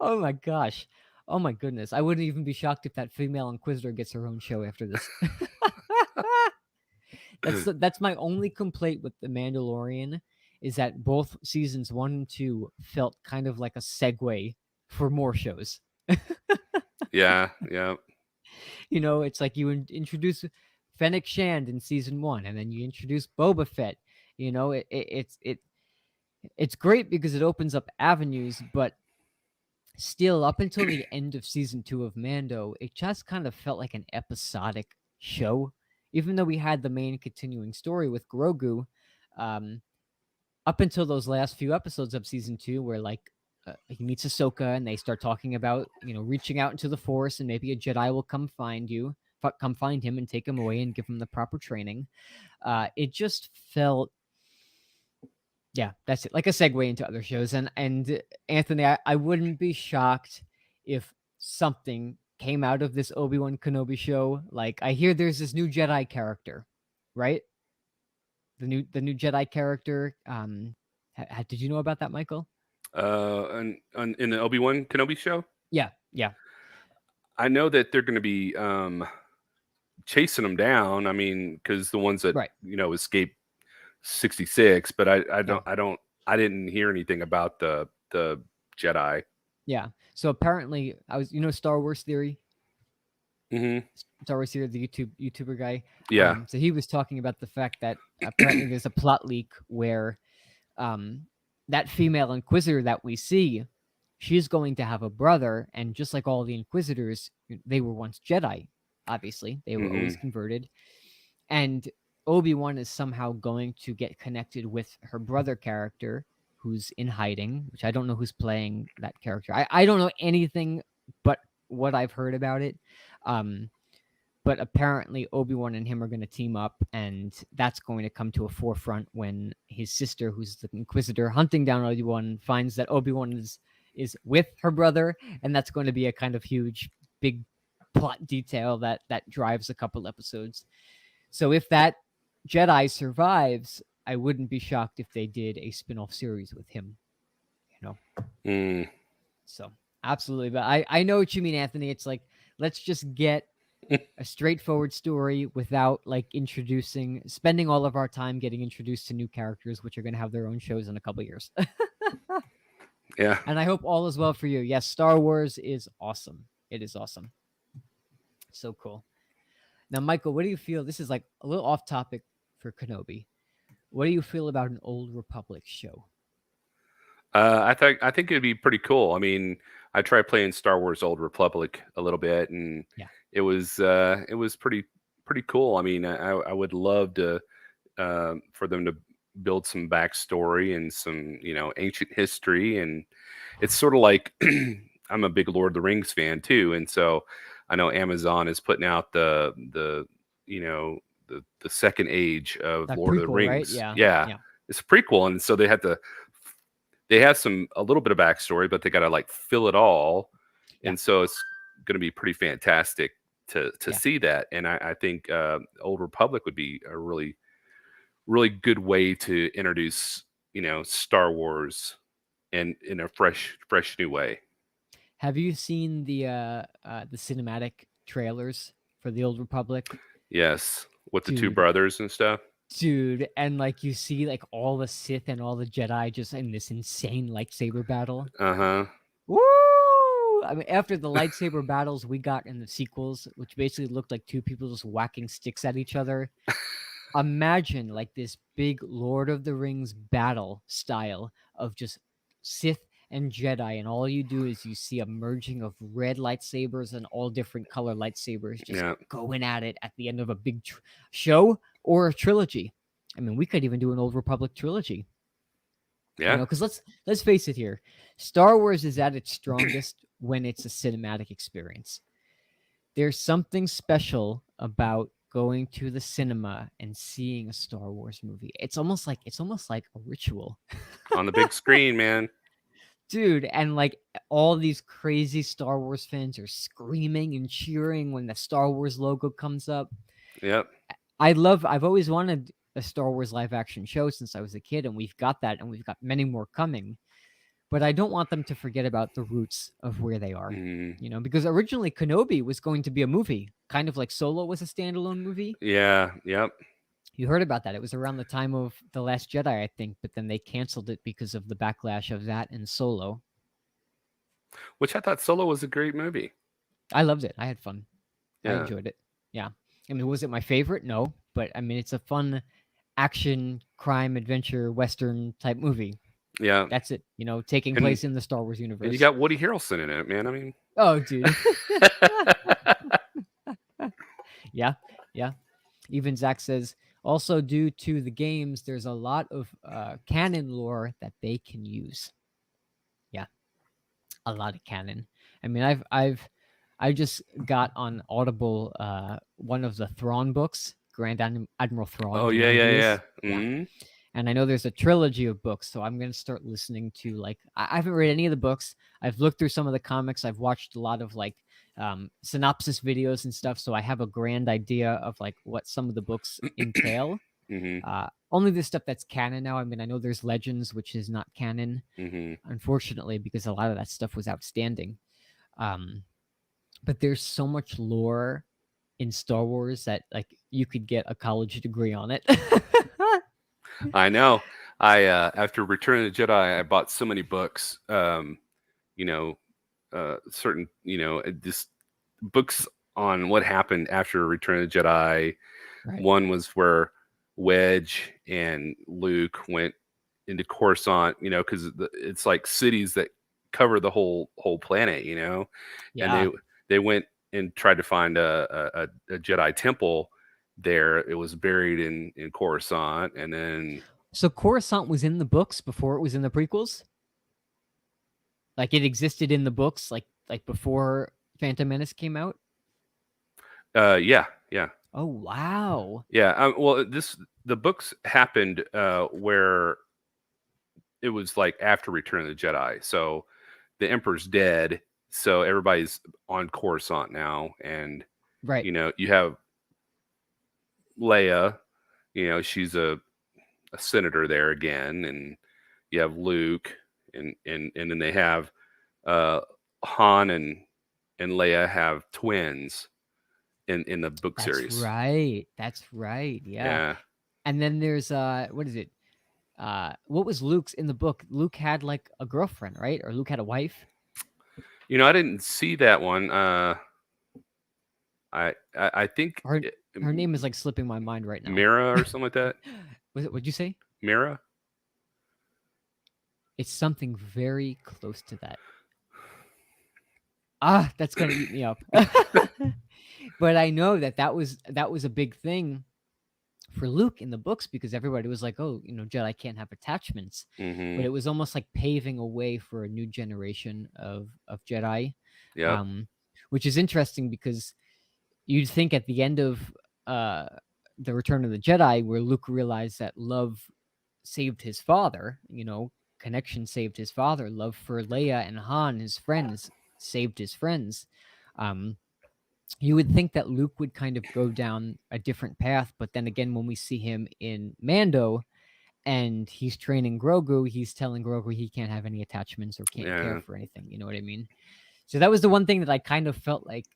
S1: Oh my gosh. Oh my goodness. I wouldn't even be shocked if that female Inquisitor gets her own show after this. That's my only complaint with The Mandalorian is that both seasons 1 and 2 felt kind of like a segue for more shows.
S2: Yeah. Yeah.
S1: It's like you introduce Fennec Shand in season 1 and then you introduce Boba Fett. It's great because it opens up avenues, but still up until the end of season 2 of Mando, it just kind of felt like an episodic show. Even though we had the main continuing story with Grogu, um, up until those last few episodes of season 2 where like he meets Ahsoka and they start talking about reaching out into the Force and maybe a Jedi will come find him and take him away and give him the proper training. It just felt, yeah, that's it, like a segue into other shows. And Anthony, I wouldn't be shocked if something came out of this Obi Wan Kenobi show. Like I hear there's this new Jedi character, right? The new Jedi character. Did you know about that, Michael?
S2: In the Obi Wan Kenobi show,
S1: Yeah, yeah,
S2: I know that they're going to be chasing them down. I mean, because the ones that
S1: right,
S2: escape 66, but
S1: yeah,
S2: I didn't hear anything about the Jedi.
S1: yeah. So apparently, Star Wars Theory,
S2: Hmm.
S1: Star Wars Theory, the YouTuber guy.
S2: Yeah.
S1: So he was talking about the fact that apparently there's a plot leak where that female Inquisitor that we see, she's going to have a brother, and just like all the Inquisitors, they were once Jedi. Obviously, they were
S2: Hmm.
S1: always converted, and Obi-Wan is somehow going to get connected with her brother character who's in hiding, which I don't know who's playing that character. I don't know anything but what I've heard about it. Um, but apparently Obi-Wan and him are going to team up, and that's going to come to a forefront when his sister, who's the Inquisitor hunting down Obi-Wan, finds that Obi-Wan is with her brother, and that's going to be a kind of huge, big plot detail that drives a couple episodes. So if that Jedi survives, I wouldn't be shocked if they did a spin-off series with him. You know.
S2: Mm.
S1: So absolutely, but I know what you mean, Anthony. It's like, let's just get a straightforward story without like spending all of our time getting introduced to new characters, which are going to have their own shows in a couple years.
S2: Yeah.
S1: And I hope all is well for you. Yes, Star Wars is awesome. It is awesome. So cool. Now, Michael, what do you feel? This is like a little off topic for Kenobi. What do you feel about an Old Republic show?
S2: I think it'd be pretty cool. I mean, I tried playing Star Wars Old Republic a little bit, and
S1: Yeah.
S2: it was pretty cool. I mean, I would love to for them to build some backstory and some ancient history, and it's sort of like I'm a big Lord of the Rings fan too, and so I know Amazon is putting out the the second age of
S1: That
S2: Lord of the
S1: prequel, right?
S2: Rings.
S1: Yeah.
S2: Yeah,
S1: Yeah.
S2: it's a prequel, and so they have a little bit of backstory, but they got to like fill it all,
S1: Yeah.
S2: and so it's going to be pretty fantastic to
S1: Yeah.
S2: see that. And I think Old Republic would be a really good way to introduce Star Wars in a fresh new way.
S1: Have you seen the cinematic trailers for the Old Republic?
S2: Yes, with the two
S1: Dude,
S2: brothers and stuff.
S1: dude, and like you see like all the Sith and all the Jedi just in this insane lightsaber battle.
S2: Uh-huh.
S1: Woo! I mean, after the lightsaber battles we got in the sequels, which basically looked like two people just whacking sticks at each other, imagine like this big Lord of the Rings battle style of just Sith and Jedi, and all you do is you see a merging of red lightsabers and all different color lightsabers just
S2: Yeah.
S1: going at it at the end of a big show or a trilogy. I mean, we could even do an Old Republic trilogy.
S2: Yeah.
S1: Because let's face it here, Star Wars is at its strongest when it's a cinematic experience. There's something special about going to the cinema and seeing a Star Wars movie. It's almost like a ritual.
S2: On the big screen, man.
S1: Dude, and like all these crazy Star Wars fans are screaming and cheering when the Star Wars logo comes up.
S2: Yep.
S1: I've always wanted a Star Wars live action show since I was a kid, and we've got that, and we've got many more coming. But I don't want them to forget about the roots of where they are.
S2: Mm.
S1: Because originally Kenobi was going to be a movie, kind of like Solo was a standalone movie.
S2: Yeah. Yep.
S1: You heard about that. It was around the time of The Last Jedi, I think, but then they canceled it because of the backlash of that and Solo.
S2: Which I thought Solo was a great movie.
S1: I loved it. I had fun. I
S2: Yeah.
S1: enjoyed it. Yeah. I mean, was it my favorite? No. But I mean, it's a fun action, crime, adventure, Western type movie.
S2: Yeah.
S1: That's it. Taking place in the Star Wars universe.
S2: And you got Woody Harrelson in it, man. I mean.
S1: Oh, dude. Yeah. Yeah. Even Zach says, also due to the games, there's a lot of canon lore that they can use. Yeah. A lot of canon. I mean, I just got on Audible one of the Thrawn books, Grand Admiral Thrawn.
S2: Oh, yeah. Mm-hmm.
S1: And I know there's a trilogy of books, so I'm going to start listening to like I haven't read any of the books. I've looked through some of the comics. I've watched a lot of like synopsis videos and stuff, so I have a grand idea of like what some of the books entail.
S2: Mm-hmm.
S1: Only the stuff that's canon now. I mean, I know there's Legends, which is not canon, unfortunately, because a lot of that stuff was outstanding. But there's so much lore in Star Wars that like you could get a college degree on it.
S2: I know. I after Return of the Jedi, I bought so many books. Certain just books on what happened after Return of the Jedi.
S1: Right.
S2: One was where Wedge and Luke went into Coruscant. Because it's like cities that cover the whole planet.
S1: Yeah.
S2: And they went and tried to find a Jedi temple, there. It was buried in Coruscant, and then
S1: So Coruscant was in the books before it was in the prequels? Like it existed in the books like before Phantom Menace came out?
S2: yeah, yeah,
S1: Oh wow.
S2: yeah. Well, the books happened where it was like after Return of the Jedi. So the Emperor's dead, so everybody's on Coruscant now, and
S1: Right.
S2: you have Leia. She's a senator there again, and you have Luke, and then they have uh, Han and Leia have twins in the book
S1: That's
S2: series.
S1: right. That's right. Yeah.
S2: Yeah,
S1: And then there's what is it? What was Luke's in the book? Luke had like a girlfriend, right? Or Luke had a wife?
S2: I didn't see that one. I think
S1: Her her name is like slipping my mind right now.
S2: Mira or something like that.
S1: What'd you say?
S2: Mira.
S1: It's something very close to that. Ah, that's gonna eat me up. But I know that was a big thing for Luke in the books because everybody was like, "Oh, Jedi can't have attachments," but
S2: Mm-hmm.
S1: it was almost like paving a way for a new generation of Jedi,
S2: Yep.
S1: um, which is interesting because you'd think at the end of uh, the Return of the Jedi, where Luke realized that love saved his father, connection saved his father, love for Leia and Han, his friends, saved his friends. Um, you would think that Luke would kind of go down a different path, but then again, when we see him in Mando and he's training Grogu, he's telling Grogu he can't have any attachments or can't care
S2: Yeah.
S1: for anything. You know what I mean? So that was the one thing that I kind of felt like,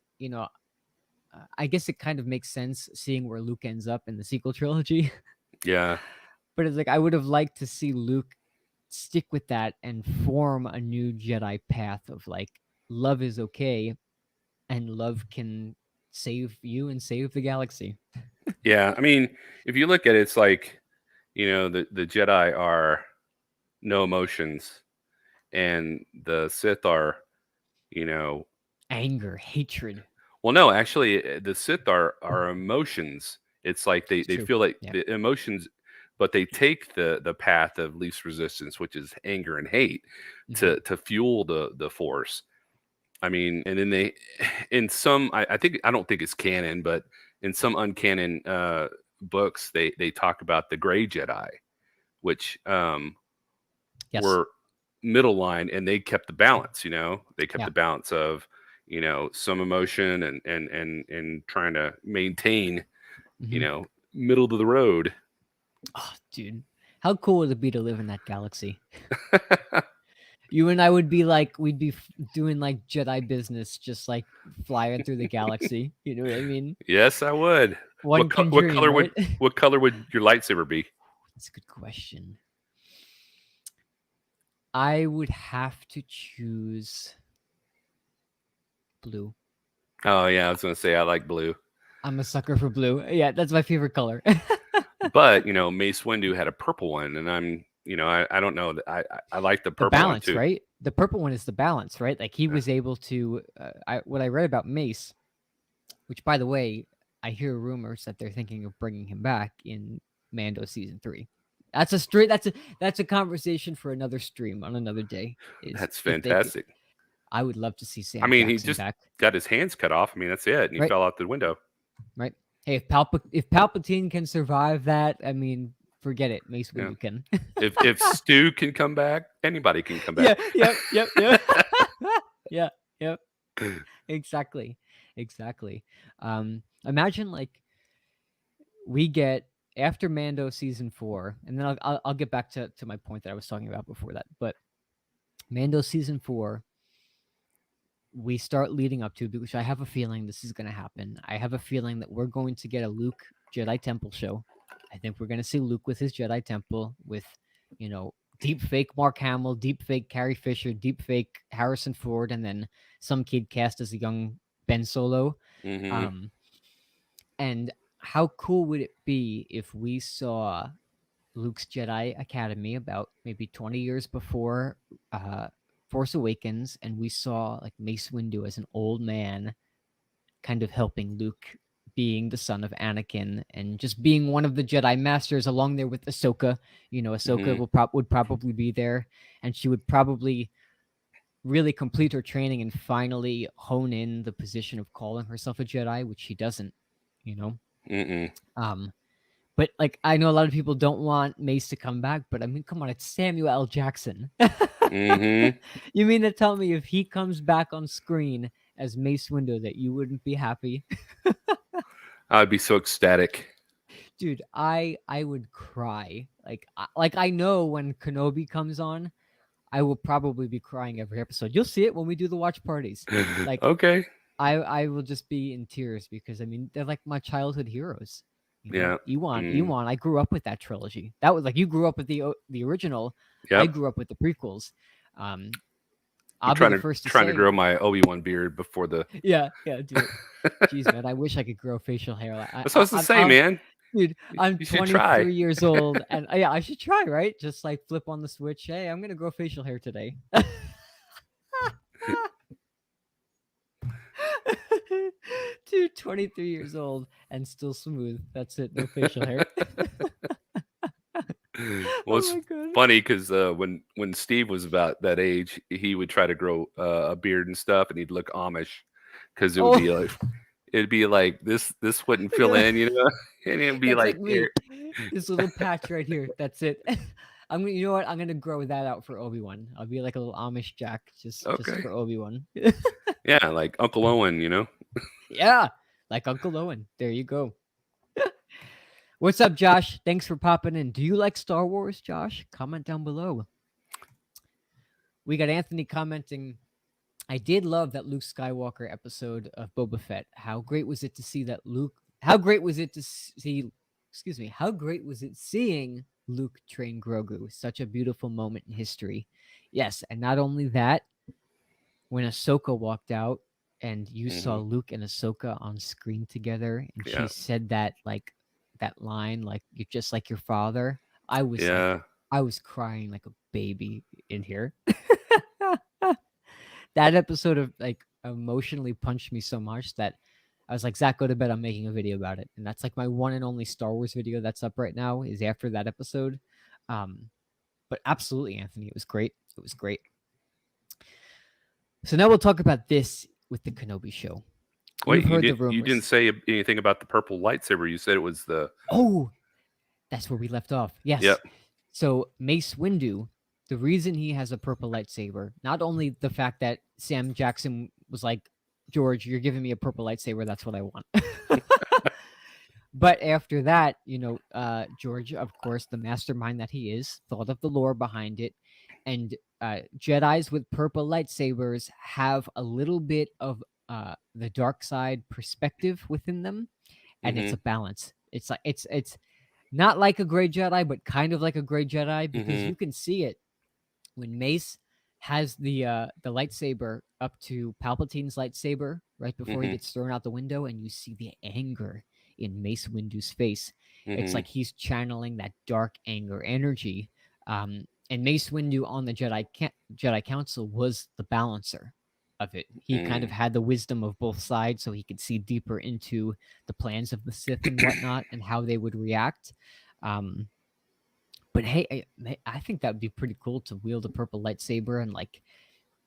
S1: I guess it kind of makes sense seeing where Luke ends up in the sequel trilogy.
S2: Yeah.
S1: But it's like I would have liked to see Luke stick with that and form a new Jedi path of like love is okay and love can save you and save the galaxy.
S2: Yeah. I mean, if you look at it, it's like the Jedi are no emotions, and the Sith are you know
S1: Anger, hatred.
S2: well, no, actually, the Sith are emotions. It's like
S1: It's
S2: they
S1: true.
S2: feel like
S1: Yeah.
S2: the emotions, but they take the path of least resistance, which is anger and hate,
S1: Mm-hmm.
S2: to fuel the Force. I mean, and then they, in some, I think, I don't think it's canon, but in some uncanon books, they talk about the Gray Jedi, which
S1: Yes.
S2: were middle line, and they kept the balance. They kept
S1: Yeah.
S2: the balance of some emotion and trying to maintain
S1: Mm-hmm.
S2: middle of the road.
S1: Oh, dude. How cool would it be to live in that galaxy? You and I would be like, we'd be doing like Jedi business, just like flying through the galaxy. You know what I mean?
S2: Yes, I would.
S1: One can
S2: What
S1: dream,
S2: color would
S1: right?
S2: your lightsaber be?
S1: That's a good question. I would have to choose blue.
S2: Oh yeah, I was gonna say I like blue,
S1: I'm a sucker for blue. Yeah, that's my favorite color.
S2: but Mace Windu had a purple one, and I don't know that I like the
S1: The
S2: purple one
S1: balance,
S2: too.
S1: right? The purple one is the balance, right? Like he
S2: Yeah.
S1: was able to. What I read about Mace, which by the way, I hear rumors that they're thinking of bringing him back in Mando season 3. That's a straight. That's a conversation for another stream on another day. Is
S2: That's
S1: if they could,
S2: fantastic.
S1: I would love to see
S2: I
S1: Sam
S2: mean, he
S1: Jackson
S2: just
S1: back.
S2: got his hands cut off. I mean, that's it, and he
S1: Right,
S2: fell out the window.
S1: right. Hey, if Palpatine can survive that, I mean, forget it. Mace
S2: Yeah.
S1: Windu can.
S2: If Stu can come back, anybody can come
S1: Yeah,
S2: back.
S1: yep. Yeah, yep. Exactly. Exactly. Imagine like we get after Mando season 4, and then I'll get back to my point that I was talking about before that. But Mando season 4, we start leading up to, because I have a feeling this is going to happen. I have a feeling that we're going to get a Luke Jedi Temple show. I think we're going to see Luke with his Jedi Temple with, deep fake Mark Hamill, deep fake Carrie Fisher, deep fake Harrison Ford, and then some kid cast as a young Ben Solo.
S2: Hmm.
S1: Um, and how cool would it be if we saw Luke's Jedi Academy about maybe 20 years before Force Awakens, and we saw like Mace Windu as an old man kind of helping Luke being the son of Anakin and just being one of the Jedi Masters along there with Ahsoka. Ahsoka
S2: Hmm.
S1: would probably be there, and she would probably really complete her training and finally hone in the position of calling herself a Jedi, which she doesn't. You know,
S2: Mm-mm.
S1: um, but like I know a lot of people don't want Mace to come back, but I mean, come on, it's Samuel L. Jackson.
S2: Hmm.
S1: You mean to tell me if he comes back on screen as Mace Windu that you wouldn't be happy?
S2: I'd be so ecstatic.
S1: Dude, I would cry. Like I know when Kenobi comes on, I will probably be crying every episode. You'll see it when we do the watch parties. Like
S2: Okay.
S1: I will just be in tears because I mean they're like my childhood heroes.
S2: Yeah. Mm.
S1: Ewan. I grew up with that trilogy. That was like you grew up with the original. I
S2: Yep.
S1: grew up with the prequels. Um,
S2: I'm
S1: I'll be the first to
S2: trying to
S1: say,
S2: grow my Obi-Wan beard before the.
S1: yeah, dude. Jeez, man, I wish I could grow facial hair.
S2: That's what I was to say, man.
S1: Dude, I'm
S2: You should try.
S1: 23 years old, and yeah, I should try, right? Just like flip on the switch. Hey, I'm gonna grow facial hair today. Dude, 23 years old and still smooth. That's it. No facial hair.
S2: Well,
S1: Oh
S2: it's
S1: my god.
S2: funny because when Steve was about that age, he would try to grow a beard and stuff, and he'd look Amish because
S1: Oh,
S2: it'd be like this wouldn't fill in, and it'd be
S1: that's
S2: like
S1: like me.
S2: here.
S1: This little patch right here. That's it. I'm gonna. You know what? I'm gonna grow that out for Obi-Wan. I'll be like a little Amish Jack, just
S2: Okay,
S1: for Obi-Wan.
S2: yeah, like Uncle Owen.
S1: Yeah, like Uncle Owen. There you go. What's up, Josh? Thanks for popping in. Do you like Star Wars, Josh? Comment down below. We got Anthony commenting. I did love that Luke Skywalker episode of Boba Fett. How great was it to see that Luke? How great was it to see? Excuse me. How great was it seeing Luke train Grogu? Such a beautiful moment in history. Yes, and not only that, when Ahsoka walked out and you saw
S2: Hmm.
S1: Luke and Ahsoka on screen together, and she
S2: Yeah,
S1: said that line, like you're just like your father. I was like,
S2: yeah,
S1: I was crying like a baby in here. That episode of like emotionally punched me so much that I was like, Zach, go to bed. I'm making a video about it, and that's like my one and only Star Wars video that's up right now. Is after that episode. Um, but absolutely, Anthony, it was great. It was great. So now we'll talk about this with the Kenobi show. You've
S2: Wait,
S1: heard the
S2: you didn't
S1: rumors.
S2: say anything about the purple lightsaber. You said it was the.
S1: Oh, that's where we left off.
S2: Yep.
S1: Yes. So Mace Windu, the reason he has a purple lightsaber, not only the fact that Sam Jackson was like, George, you're giving me a purple lightsaber. That's what I want. But after that, George, of course, the mastermind that he is, thought of the lore behind it. And Jedis with purple lightsabers have a little bit of the dark side perspective within them, and it's
S2: Hmm.
S1: a balance. It's not like a Gray Jedi, but kind of like a Gray Jedi because
S2: Hmm.
S1: you can see it when Mace has the lightsaber up to Palpatine's lightsaber right before he
S2: Hmm.
S1: gets thrown out the window, and you see the anger in Mace Windu's face. It's
S2: Hmm.
S1: like he's channeling that dark anger energy. And Mace Windu on the Jedi Council was the balancer of it. He kind of
S2: Mm.
S1: had the wisdom of both sides, so he could see deeper into the plans of the Sith and whatnot, and how they would react. Um, but hey, I think that would be pretty cool to wield a purple lightsaber and like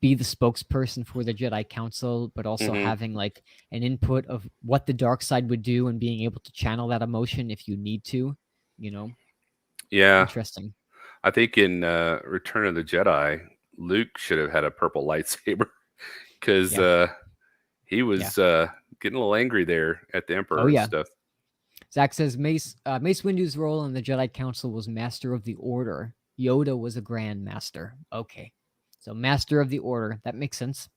S1: be the spokesperson for the Jedi Council, but also
S2: Hmm.
S1: having like an input of what the dark side would do and being able to channel that emotion if you need to, you know.
S2: Yeah,
S1: Interesting.
S2: I think in Return of the Jedi, Luke should have had a purple lightsaber because
S1: Yeah.
S2: he
S1: Yeah.
S2: was getting a little angry there at the
S1: Oh
S2: Emperor and
S1: yeah.
S2: stuff.
S1: Zach says Mace Windu's role in the Jedi Council was Master of the Order. Yoda was a Grand Master. Okay. So Master of the Order. That makes sense.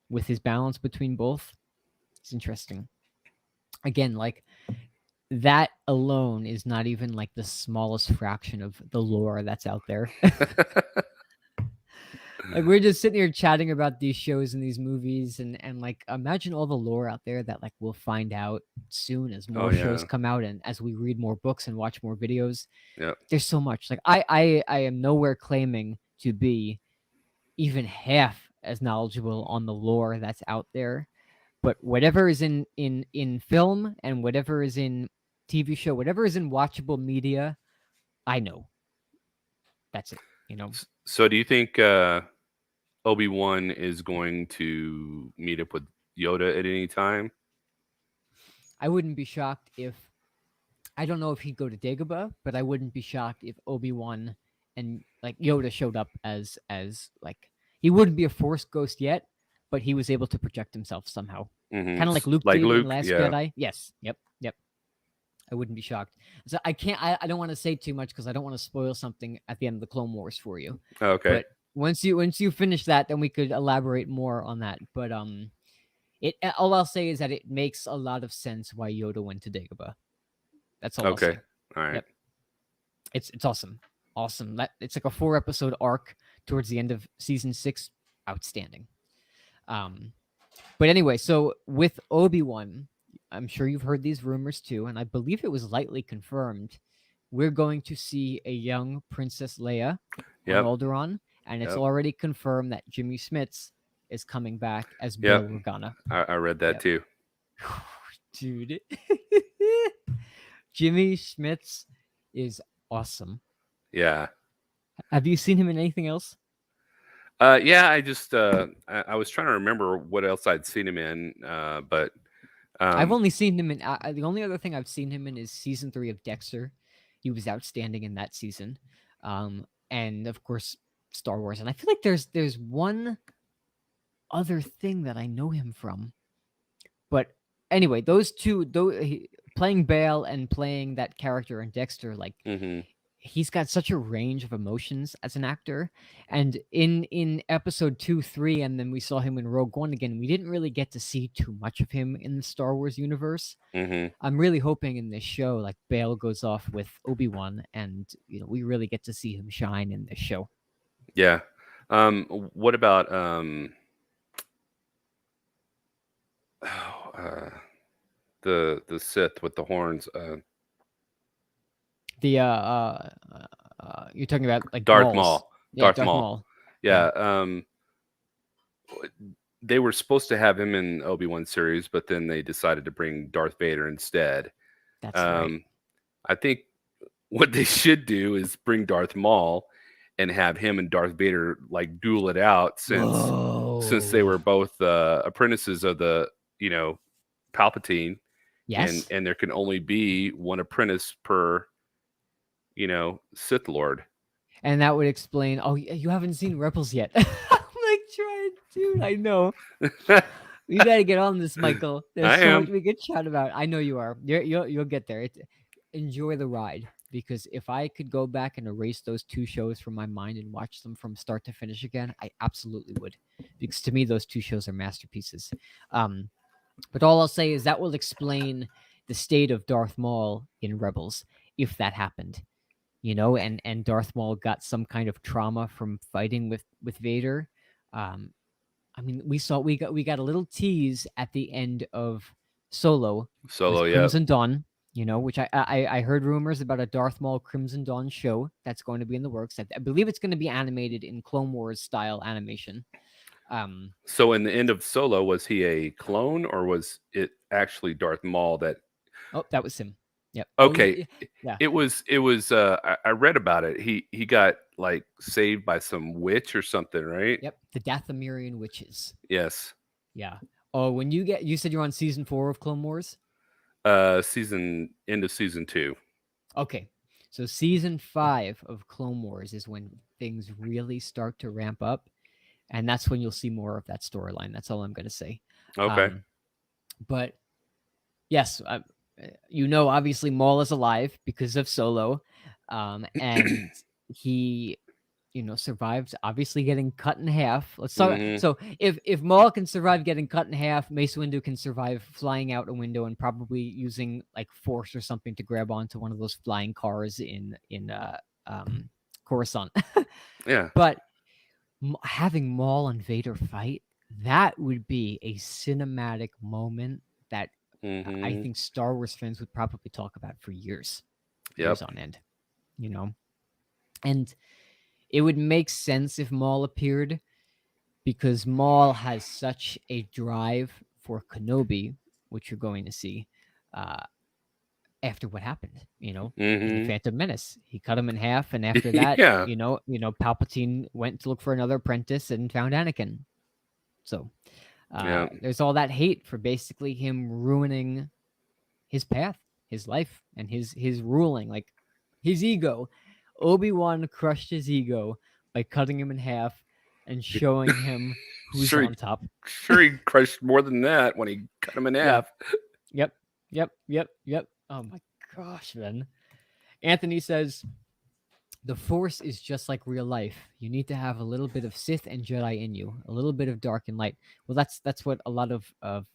S1: With his balance between both. It's interesting. Again, like that alone is not even like the smallest fraction of the lore that's out there. Like we're just sitting here chatting about these shows and these movies and like imagine all the lore out there that like we'll find out soon as
S2: Oh
S1: more shows
S2: yeah,
S1: come out and as we read more books and watch more videos.
S2: yeah.
S1: There's so much. Like I am nowhere claiming to be even half as knowledgeable on the lore that's out there. But whatever is in film and whatever is in TV show, whatever is in watchable media, I know. That's it. You know,
S2: So do you think Obi-Wan is going to meet up with Yoda at any time?
S1: I wouldn't be shocked if I don't know if he'd go to Dagobah, but I wouldn't be shocked if Obi-Wan and like Yoda showed up as like he wouldn't be a Force ghost yet, but he was able to project himself somehow, kind of like Luke
S2: Like
S1: did in
S2: Luke,
S1: Last
S2: yeah.
S1: Jedi. Yes, yep. I wouldn't be shocked. So I can't. I don't want to say too much because I don't want to spoil something at the end of the Clone Wars for you.
S2: Okay.
S1: But once you finish that, then we could elaborate more on that. But it all I'll say is that it makes a lot of sense why Yoda went to Dagobah. That's all I'll
S2: Okay.
S1: say.
S2: All right.
S1: Yep. It's awesome. Awesome. That it's like a 4-episode arc towards the end of season 6. Outstanding. But anyway, so with Obi-Wan, I'm sure you've heard these rumors too, and I believe it was lightly confirmed. We're going to see a young Princess Leia
S2: Yep.
S1: on Alderaan, and it's
S2: Yep.
S1: already confirmed that Jimmy Smits is coming back as
S2: Yep.
S1: Bail Organa.
S2: I read that too.
S1: Dude. Jimmy Smits is awesome.
S2: Yeah.
S1: Have you seen him in anything else?
S2: Yeah, I just I was trying to remember what else I'd seen him in, but
S1: I've only seen him in the only other thing I've seen him in is season 3 of Dexter. He was outstanding in that season, and of course Star Wars. And I feel like there's one other thing that I know him from, but anyway, those two, playing Bale and playing that character in Dexter, like. He's got such a range of emotions as an actor, and in episode 2, 3, and then we saw him in Rogue One again. We didn't really get to see too much of him in the Star Wars universe. I'm really hoping in this show, like Bale goes off with Obi-Wan, and we really get to see him shine in this show.
S2: Yeah. What about the Sith with the horns?
S1: You're talking about like
S2: Darth
S1: Mauls.
S2: Maul.
S1: Yeah,
S2: Darth
S1: Darth
S2: Maul.
S1: Maul.
S2: Yeah. They were supposed to have him in Obi-Wan series, but then they decided to bring Darth Vader instead.
S1: That's right.
S2: I think what they should do is bring Darth Maul and have him and Darth Vader like duel it out, since they were both apprentices of the Palpatine.
S1: Yes.
S2: And there can only be one apprentice per Sith Lord.
S1: And that would explain. Oh, you haven't seen Rebels yet. I'm like trying, dude. I know. You got to get on this, Michael. There's so much we could chat about. I know you are. You'll get there. Enjoy the ride, because if I could go back and erase those 2 shows from my mind and watch them from start to finish again, I absolutely would, because to me those 2 shows are masterpieces. But all I'll say is that will explain the state of Darth Maul in Rebels if that happened. And Darth Maul got some kind of trauma from fighting with Vader. I mean, we got a little tease at the end of Solo, Crimson Dawn. Which I heard rumors about a Darth Maul Crimson Dawn show that's going to be in the works. I believe it's going to be animated in Clone Wars style animation.
S2: So in the end of Solo, was he a clone, or was it actually Darth Maul that?
S1: Oh, that was him. Yep.
S2: Okay.
S1: Yeah.
S2: It was. I read about it. He got like saved by some witch or something, right?
S1: Yep. The Dathomirian witches.
S2: Yes.
S1: Yeah. Oh, when you said you're on season 4 of Clone Wars?
S2: End of season 2.
S1: Okay. So season 5 of Clone Wars is when things really start to ramp up, and that's when you'll see more of that storyline. That's all I'm going to say.
S2: Okay.
S1: But yes, obviously Maul is alive because of Solo, and he, survived obviously getting cut in half. Let's talk. So if Maul can survive getting cut in half, Mace Windu can survive flying out a window and probably using like force or something to grab onto one of those flying cars in Coruscant.
S2: Yeah.
S1: But having Maul and Vader fight, that would be a cinematic moment that I think Star Wars fans would probably talk about for years on end, and it would make sense if Maul appeared, because Maul has such a drive for Kenobi, which you're going to see uh, after what happened, in the
S2: Mm-hmm.
S1: Phantom Menace. He cut him in half, and after that,
S2: Yeah.
S1: Palpatine went to look for another apprentice and found Anakin. So
S2: Yeah.
S1: there's all that hate for basically him ruining his path, his life, and his ruling, like his ego. Obi-Wan crushed his ego by cutting him in half and showing him who's
S2: Sure.
S1: on top.
S2: Sure, he crushed more than that when he cut him in
S1: Yeah.
S2: half.
S1: Yep. Oh my gosh, man. Anthony says the Force is just like real life. You need to have a little bit of Sith and Jedi in you, a little bit of dark and light. Well, that's what a lot of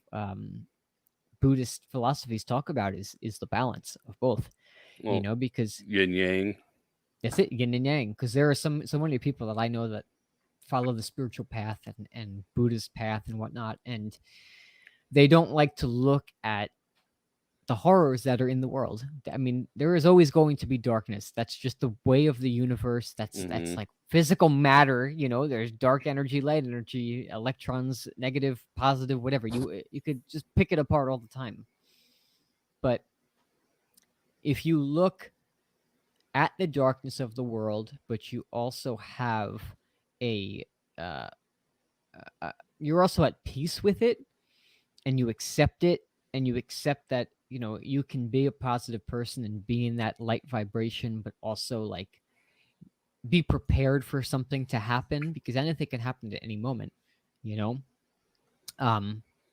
S1: Buddhist philosophies talk about is the balance of both.
S2: Well,
S1: Because
S2: yin yang.
S1: that's it, yin and yang. Because there are so many people that I know that follow the spiritual path and Buddhist path and whatnot, and they don't like to look at the horrors that are in the world. I mean, there is always going to be darkness. That's just the way of the universe. That's like physical matter. There's dark energy, light energy, electrons, negative, positive, whatever. You could just pick it apart all the time. But if you look at the darkness of the world, but you also have uh, you're also at peace with it, and you accept it, and you accept that you can be a positive person and be in that light vibration, but also like be prepared for something to happen, because anything can happen at any moment.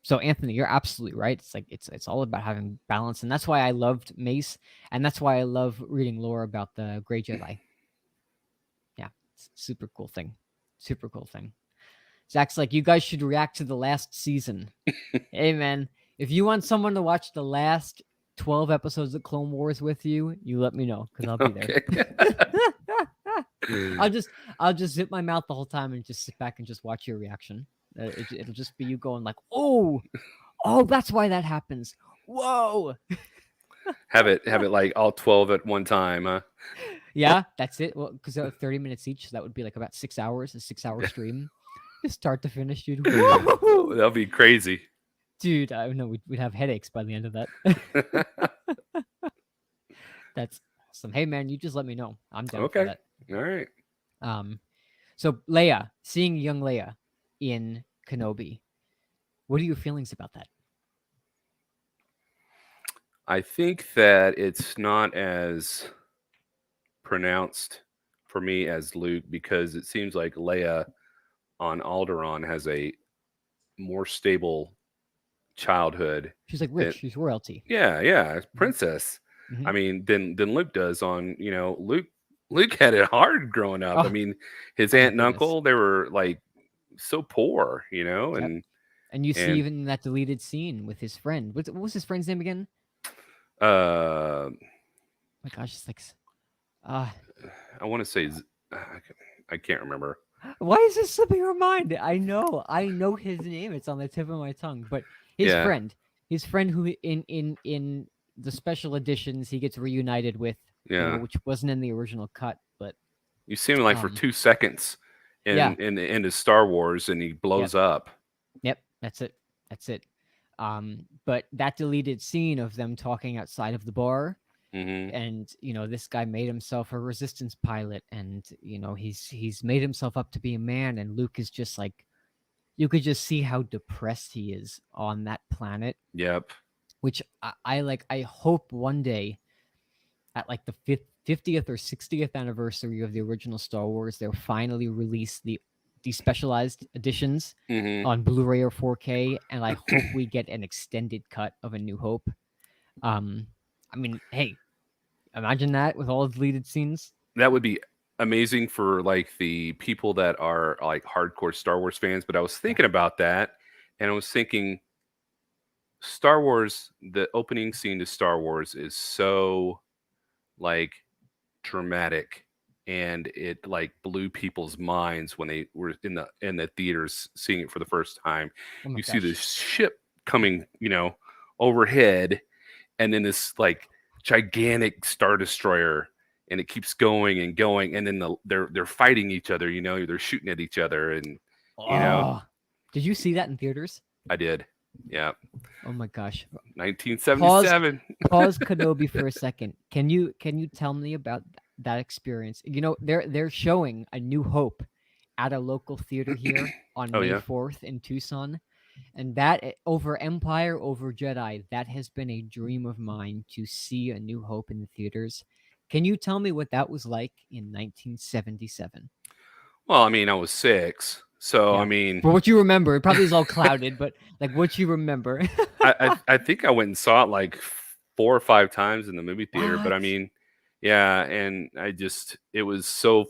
S1: So Anthony, you're absolutely right. It's like it's all about having balance, and that's why I loved Mace, and that's why I love reading lore about the Gray Jedi. Yeah, it's a super cool thing. Zach's like, you guys should react to the last season. Hey man, if you want someone to watch the last 12 episodes of Clone Wars with you, you let me know, because I'll be there. I'll just zip my mouth the whole time and just sit back and just watch your reaction. It'll just be you going like, oh, that's why that happens. Whoa.
S2: have it like all 12 at one time, huh?
S1: Yeah, that's it. Well, because 30 minutes each, so that would be like about 6 hours, a 6-hour stream. Start to finish, dude. Whoa!
S2: That'll be crazy.
S1: Dude, I know we'd have headaches by the end of that. That's awesome. Hey man, you just let me know. I'm down for that.
S2: All right.
S1: So Leia, seeing young Leia in Kenobi, what are your feelings about that?
S2: I think that it's not as pronounced for me as Luke, because it seems like Leia on Alderaan has a more stable childhood.
S1: She's like rich. She's royalty.
S2: Yeah, princess.
S1: Mm-hmm.
S2: I mean, than Luke does on, Luke had it hard growing up. I mean, his aunt and uncle, they were like so poor, and
S1: you see even in that deleted scene with his friend. What was his friend's name again?
S2: Oh
S1: my gosh, it's like
S2: I want to say I can't remember.
S1: Why is this slipping your mind? I know his name. It's on the tip of my tongue. But his friend who in the special editions he gets reunited with, which wasn't in the original cut, but
S2: you see him like for 2 seconds in the end of Star Wars, and he blows up.
S1: Yep, that's it. But that deleted scene of them talking outside of the bar.
S2: Mm-hmm.
S1: And this guy made himself a resistance pilot, and he's made himself up to be a man, and Luke is just like, you could just see how depressed he is on that planet.
S2: Yep.
S1: Which I hope one day at like the 50th or 60th anniversary of the original Star Wars, they'll finally release the specialized editions on Blu-ray or 4K, and I hope we get an extended cut of A New Hope. I mean, hey, imagine that with all the deleted scenes.
S2: That would be amazing for like the people that are like hardcore Star Wars fans. But I was thinking about that, and I was thinking, Star Wars, the opening scene to Star Wars is so like dramatic, and it like blew people's minds when they were in the theaters seeing it for the first time. You see this ship coming, overhead, and then this like gigantic Star Destroyer, and it keeps going and going, and then they're fighting each other, they're shooting at each other, and
S1: Did you see that in theaters?
S2: I did. Yeah.
S1: Oh my gosh. Pause
S2: 1977.
S1: pause Kenobi for a second. Can you tell me about that experience? They're showing A New Hope at a local theater here on
S2: Oh
S1: May
S2: yeah.
S1: 4th in Tucson. And that over Empire, over Jedi, that has been a dream of mine to see A New Hope in the theaters. Can you tell me what that was like in 1977?
S2: Well, I mean, I was 6, so I
S1: Yeah.
S2: mean,
S1: For what you remember, it probably is all clouded, but like what you remember.
S2: I think I went and saw it like 4 or 5 times in the movie theater. But I
S1: What?
S2: mean, yeah, and I just it was so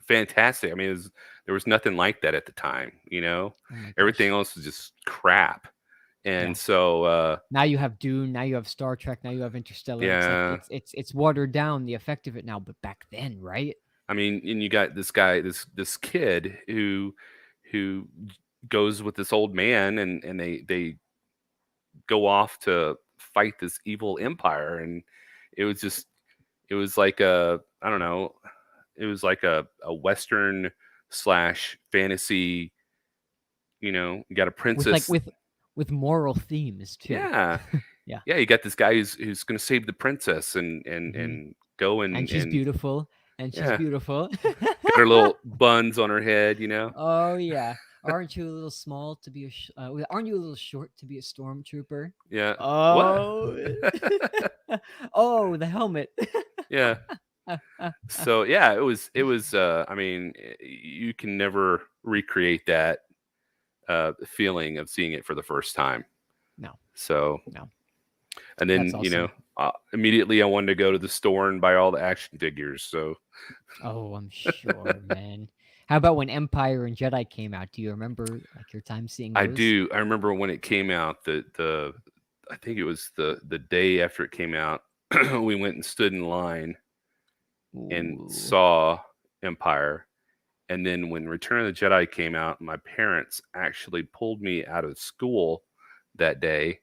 S2: fantastic. I mean, there was nothing like that at the time.
S1: Oh my
S2: Everything
S1: gosh.
S2: else was just crap.
S1: Yeah.
S2: And so,
S1: Now you have Dune, now you have Star Trek, now you have Interstellar. It's like
S2: yeah,
S1: it's watered down the effect of it now, but back then, right?
S2: I mean, and you got this guy, this kid who goes with this old man, and they go off to fight this evil empire. And it was just it was like a, I don't know, it was like a western slash fantasy. You got a
S1: With like
S2: princess.
S1: with moral themes too.
S2: Yeah,
S1: Yeah.
S2: yeah, you got this guy who's going to save the princess, and and
S1: Hmm.
S2: and go
S1: And she's
S2: and
S1: beautiful. And she's
S2: yeah,
S1: beautiful.
S2: got her little buns on her head.
S1: Oh yeah. Aren't you a little small to be aren't you a little short to be a stormtrooper?
S2: Yeah. What?
S1: Oh. Oh, the helmet.
S2: Yeah. So yeah, it was I mean, you can never recreate that feeling of seeing it for the first time.
S1: No,
S2: So,
S1: no.
S2: and
S1: That's
S2: then,
S1: awesome.
S2: immediately I wanted to go to the store and buy all the action figures. So
S1: Oh, I'm sure, man. How about when Empire and Jedi came out? Do you remember like your time seeing
S2: I
S1: those?
S2: do. I remember when it came out, the I think it was the day after it came out, we went and stood in line and
S1: Ooh.
S2: saw Empire. And then when Return of the Jedi came out, my parents actually pulled me out of school that day,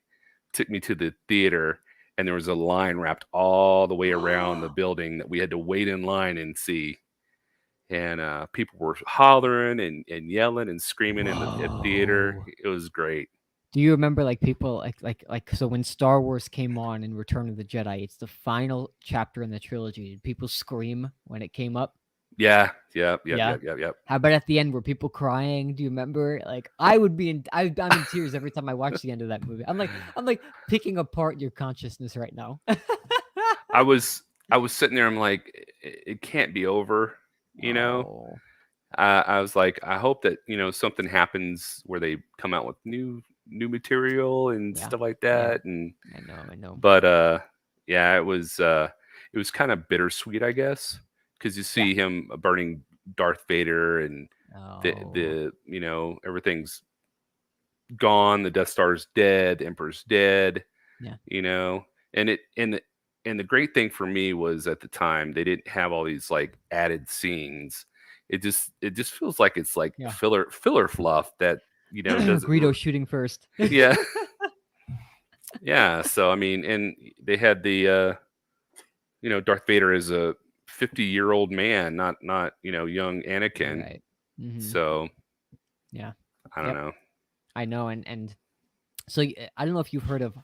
S2: took me to the theater, and there was a line wrapped all the way around the building that we had to wait in line and see. And people were hollering and yelling and screaming in the theater.
S1: Whoa.
S2: It was great.
S1: Do you remember like people like so when Star Wars came on in Return of the Jedi, it's the final chapter in the trilogy. Did people scream when it came up?
S2: Yeah. Yep. Yep.
S1: Yeah.
S2: Yep. Yep. Yep.
S1: How about at the end? Were people crying? Do you remember? Like I would be I'm in tears every time I watch the end of that movie. I'm like picking apart your consciousness right now.
S2: I was I was sitting there. I'm like, it can't be over. You know.
S1: Oh,
S2: I was like, I hope that something happens where they come out with new material and
S1: yeah,
S2: stuff like
S1: yeah.
S2: that. And
S1: I know.
S2: but yeah, it was kind of bittersweet, I guess, because you
S1: Yeah.
S2: see him burning Darth Vader, and
S1: Oh,
S2: the everything's gone. The Death Star's dead. The Emperor's dead.
S1: yeah,
S2: You know, and the great thing for me was at the time they didn't have all these like added scenes. It just feels like it's like
S1: yeah.
S2: filler fluff that doesn't.
S1: Greedo shooting first.
S2: Yeah, yeah. So I mean, and they had the Darth Vader is a 50-year-old man, not young Anakin.
S1: Right. Hmm.
S2: So
S1: Yeah.
S2: I don't
S1: Yep.
S2: know.
S1: I know. And so I don't know if you've heard of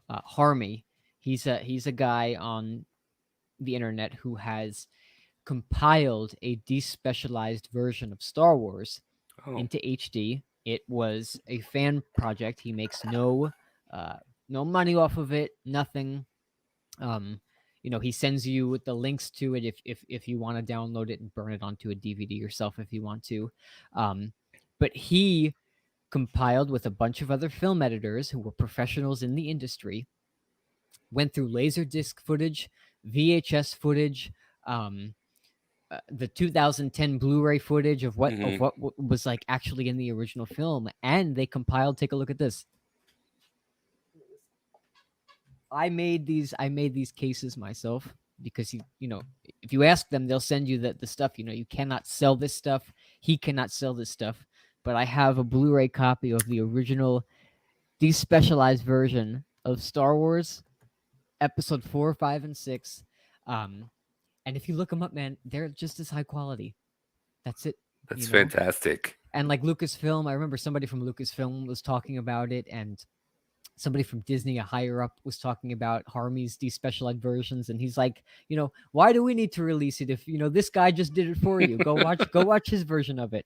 S1: Harmy. He's a guy on the internet who has compiled a despecialized version of Star Wars
S2: Oh,
S1: into HD. It was a fan project. He makes uh, no money off of it, nothing. Um, he sends you the links to it if you want to download it and burn it onto a DVD yourself if you want to. But he compiled with a bunch of other film editors who were professionals in the industry, went through Laserdisc footage, VHS footage, um, the 2010 Blu-ray footage of what
S2: hmm,
S1: was like actually in the original film, and they compiled. Take a look at this. I made these cases myself because if you ask them, they'll send you the stuff. You cannot sell this stuff. He cannot sell this stuff. But I have a Blu-ray copy of the original despecialized version of Star Wars Episode 4, 5, and 6. Um, and if you look them up, man, they're just as high quality. That's it.
S2: that's
S1: You know,
S2: fantastic.
S1: And like Lucasfilm, I remember somebody from Lucasfilm was talking about it, and somebody from Disney, a higher up, was talking about Harmy's despecialized versions, and he's like, why do we need to release it if this guy just did it for you? Go watch his version of it.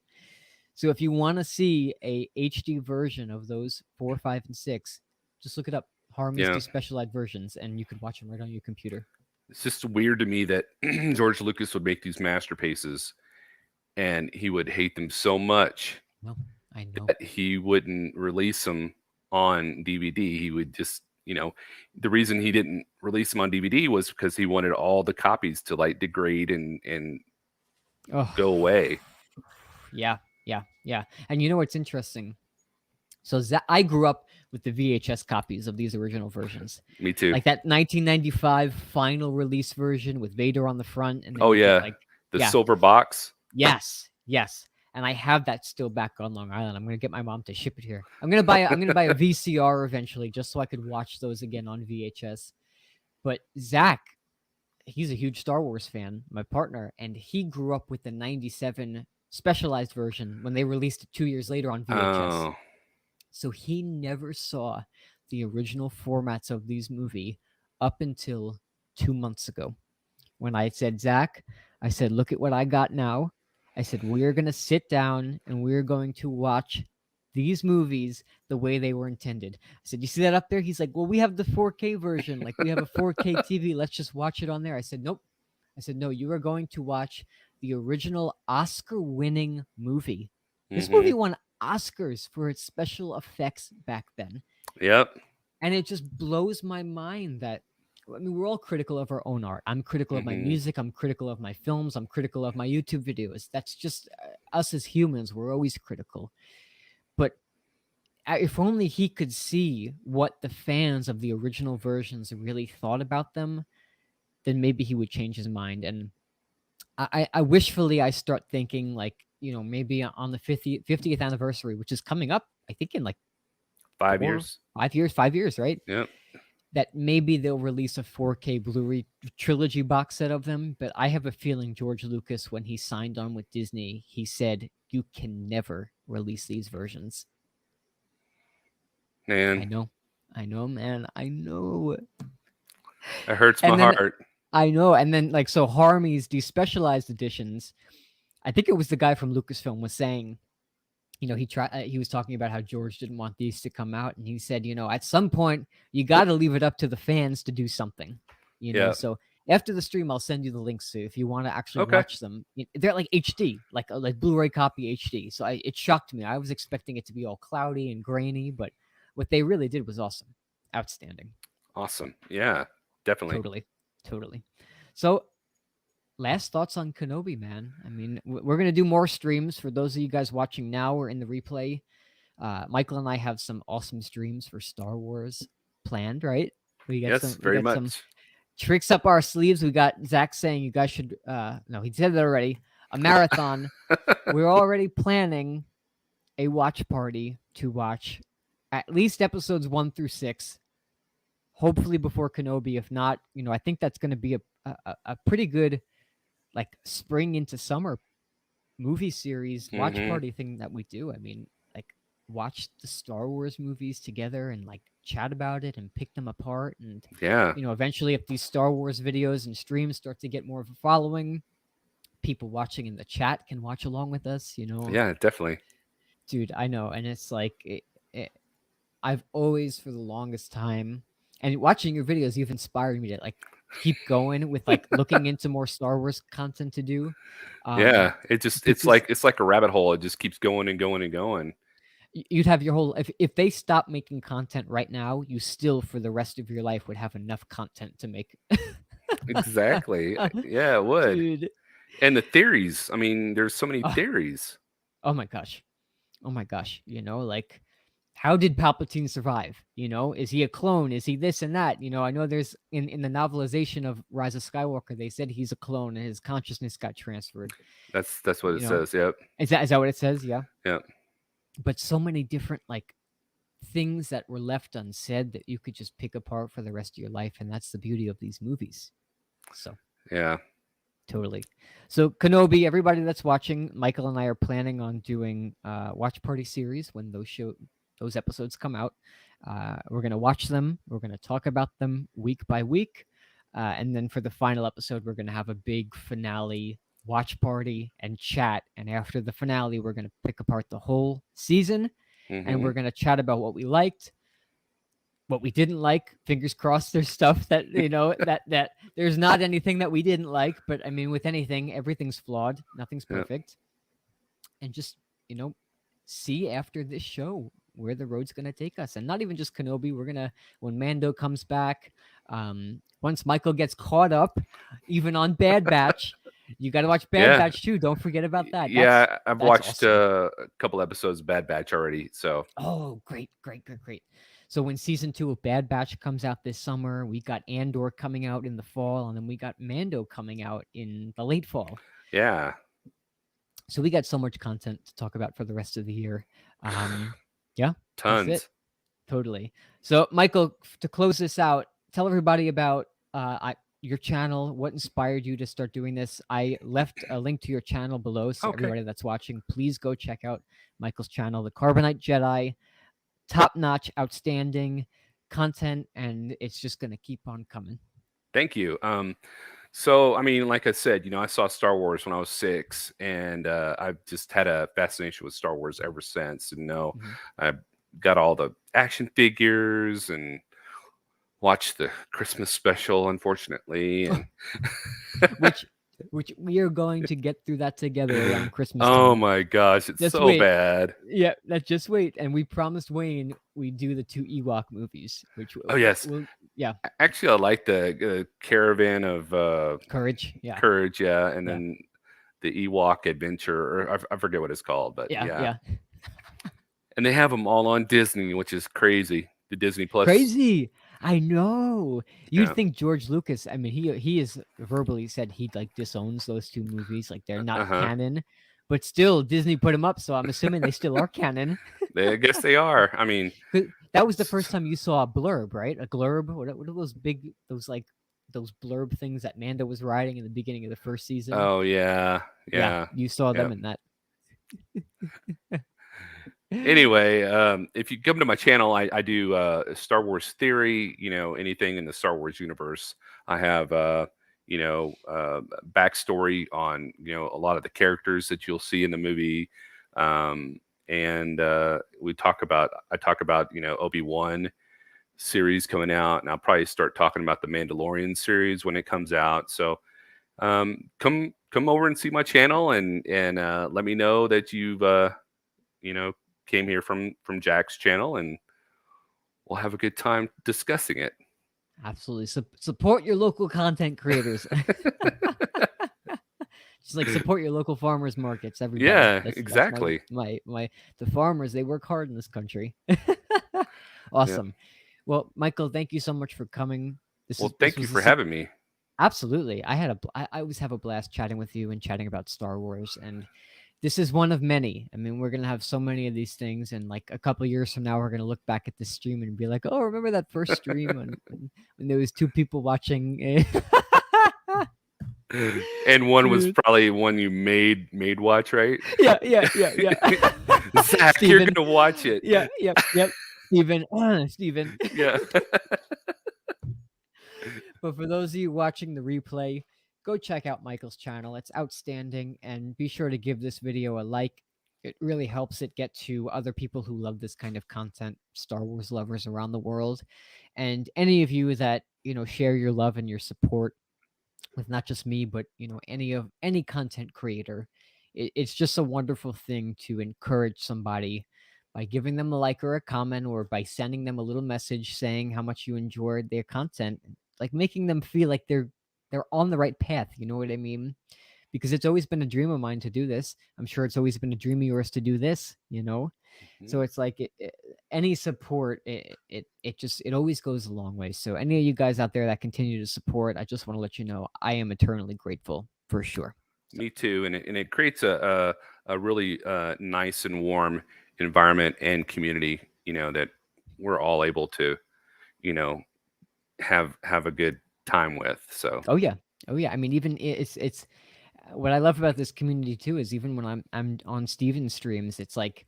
S1: So if you want to see a HD version of those 4, 5, and 6, just look it up. Harmy's
S2: Yeah.
S1: despecialized versions, and you could watch them right on your computer.
S2: It's just weird to me that George Lucas would make these masterpieces and he would hate them so much
S1: No, I know.
S2: that he wouldn't release them on DVD. He would just, the reason he didn't release them on DVD was because he wanted all the copies to like degrade and
S1: Oh,
S2: go away.
S1: yeah. And you know what's interesting? So I grew up with the VHS copies of these original versions.
S2: Me too.
S1: Like that 1995 final release version with Vader on the front, and then
S2: Oh
S1: you
S2: yeah,
S1: get
S2: the silver box.
S1: Yes. And I have that still back on Long Island. I'm gonna get my mom to ship it here. I'm gonna buy a VCR eventually, just so I could watch those again on VHS. But Zach, he's a huge Star Wars fan, my partner, and he grew up with the 97 specialized version when they released it 2 years later on VHS.
S2: Oh.
S1: So he never saw the original formats of these movies up until 2 months ago, when I said, Zach, I said, look at what I got now. I said, we're going to sit down and we're going to watch these movies the way they were intended. I said, you see that up there? He's like, well, we have the 4K version. Like, we have a 4K TV. Let's just watch it on there. I said, nope. I said, no, you are going to watch the original Oscar-winning movie. This movie won Oscars for its special effects back then.
S2: Yep.
S1: And it just blows my mind that, I mean, we're all critical of our own art. I'm critical of my music. I'm critical of my films. I'm critical of my YouTube videos. That's just us as humans. We're always critical. But if only he could see what the fans of the original versions really thought about them, then maybe he would change his mind. And I wishfully, I start thinking like, maybe on the 50th anniversary, which is coming up, I think in like
S2: 5 years.
S1: 5 years, right?
S2: Yep.
S1: That maybe they'll release a 4K Blu-ray trilogy box set of them. But I have a feeling George Lucas, when he signed on with Disney, he said, you can never release these versions.
S2: Man.
S1: I know, man. I know.
S2: It hurts my heart.
S1: I know. And then, like, so Harmy's despecialized editions, I think it was the guy from Lucasfilm was saying, he was talking about how George didn't want these to come out. And he said, at some point, you got to leave it up to the fans to do something, So after the stream, I'll send you the links so if you want to actually watch them. They're like HD, like Blu-ray copy HD. So it shocked me. I was expecting it to be all cloudy and grainy, but what they really did was awesome. Outstanding.
S2: Awesome. Yeah, definitely.
S1: Totally. So last thoughts on Kenobi, man. I mean, we're going to do more streams for those of you guys watching now or in the replay. Michael and I have some awesome streams for Star Wars planned, right? We got some tricks up our sleeves. We got Zach saying you guys should, no, he said that already, a marathon. We're already planning a watch party to watch at least episodes 1 through 6, hopefully before Kenobi. If not, I think that's going to be a pretty good, like, spring into summer movie series watch party thing that we do. I mean, like, watch the Star Wars movies together and like chat about it and pick them apart. And eventually, if these Star Wars videos and streams start to get more of a following, people watching in the chat can watch along with us.
S2: Yeah, definitely,
S1: dude. I know, and it's like I've always, for the longest time, and watching your videos, you've inspired me to like keep going with like looking into more Star Wars content to do.
S2: It's like a rabbit hole. It just keeps going and going and going.
S1: You'd have your whole, if they stop making content right now, you still for the rest of your life would have enough content to make.
S2: Exactly. Yeah, it would.
S1: Dude.
S2: And the theories. I mean, there's so many theories.
S1: Oh my gosh. Like, how did Palpatine survive? Is he a clone? Is he this and that? I know there's in the novelization of Rise of Skywalker, they said he's a clone and his consciousness got transferred.
S2: That's what it says. Yep.
S1: Is that what it says? Yeah.
S2: Yeah.
S1: But so many different like things that were left unsaid that you could just pick apart for the rest of your life, and that's the beauty of these movies. So
S2: yeah,
S1: Totally. So Kenobi, everybody that's watching, Michael and I are planning on doing watch party series when those episodes come out. We're gonna watch them. We're gonna talk about them week by week, and then for the final episode, we're gonna have a big finale watch party and chat. And after the finale, we're gonna pick apart the whole season, and we're gonna chat about what we liked, what we didn't like. Fingers crossed there's stuff that that there's not anything that we didn't like, but I mean with anything, everything's flawed, nothing's
S2: Yeah.
S1: perfect. And just, see after this show where the road's going to take us. And not even just Kenobi, we're going to, when Mando comes back, once Michael gets caught up, even on Bad Batch, you got to watch Bad
S2: Yeah.
S1: Batch too. Don't forget about that.
S2: Yeah, I've
S1: that's
S2: watched
S1: awesome.
S2: a couple episodes of Bad Batch already. So
S1: Oh, great. So when season 2 of Bad Batch comes out this summer, we got Andor coming out in the fall, and then we got Mando coming out in the late fall.
S2: yeah,
S1: So we got so much content to talk about for the rest of the year. Yeah,
S2: tons.
S1: that's it. Totally. So Michael, to close this out, tell everybody about your channel. What inspired you to start doing this? I left a link to your channel below, so everybody that's watching, please go check out Michael's channel, the Carbonite Jedi. Top-notch, outstanding content, and it's just going to keep on coming.
S2: Thank you. So, I mean, like I said, I saw Star Wars when I was 6, and I've just had a fascination with Star Wars ever since. And I got all the action figures and watched the Christmas special, unfortunately, and
S1: which we are going to get through that together around Christmas time.
S2: Oh my gosh, it's
S1: just
S2: so
S1: wait.
S2: bad.
S1: Yeah, just wait. And we promised Wayne we'd do the 2 Ewok movies, which
S2: yes.
S1: Yeah.
S2: Actually, I like the Caravan of
S1: Courage. Yeah.
S2: Courage, yeah. And then the Ewok Adventure, or I forget what it's called, but yeah. And they have them all on Disney, which is crazy. The Disney Plus.
S1: Crazy. I know. You'd think George Lucas, I mean, he has verbally said he disowns those 2 movies, like they're not canon, but still Disney put them up, so I'm assuming they still are canon.
S2: I guess they are. I mean,
S1: that was the first time you saw a blurb, right? A glurb. What are those big, those blurb things that Mando was riding in the beginning of the first season?
S2: Oh yeah.
S1: You saw them in that.
S2: Anyway, if you come to my channel, I do Star Wars theory, anything in the Star Wars universe. I have backstory on a lot of the characters that you'll see in the movie, and I talk about Obi Wan series coming out, and I'll probably start talking about the Mandalorian series when it comes out. So come over and see my channel, and let me know that you've came here from Jack's channel, and we'll have a good time discussing it.
S1: Absolutely. Support your local content creators. Just like support your local farmers markets, everybody.
S2: Yeah, exactly.
S1: That's the farmers, they work hard in this country. Awesome. Yeah. Well, Michael, thank you so much for coming.
S2: Thank you for having me.
S1: Absolutely. I always have a blast chatting with you and chatting about Star Wars, and this is one of many. I mean, we're going to have so many of these things, and like a couple of years from now, we're going to look back at this stream and be like, oh, remember that first stream when there was 2 people watching?
S2: And one was probably one you made watch, right?
S1: Yeah.
S2: Zach, Steven, you're going to watch it.
S1: Yep. Steven.
S2: Yeah.
S1: But for those of you watching the replay, go check out Michael's channel. It's outstanding, and be sure to give this video a like. It really helps it get to other people who love this kind of content, Star Wars lovers around the world. And any of you that, share your love and your support with not just me, but, any content creator, it's just a wonderful thing to encourage somebody by giving them a like or a comment, or by sending them a little message saying how much you enjoyed their content, like making them feel like they're on the right path. You know what I mean? Because it's always been a dream of mine to do this. I'm sure it's always been a dream of yours to do this, So it's like any support, it always goes a long way. So any of you guys out there that continue to support, I just want to let you know I am eternally grateful, for sure.
S2: So. Me too. And it creates a really nice and warm environment and community, that we're all able to, have a good time with. So
S1: oh yeah, Oh yeah, I mean, even it's what I love about this community too is even when I'm on Steven's streams, it's like,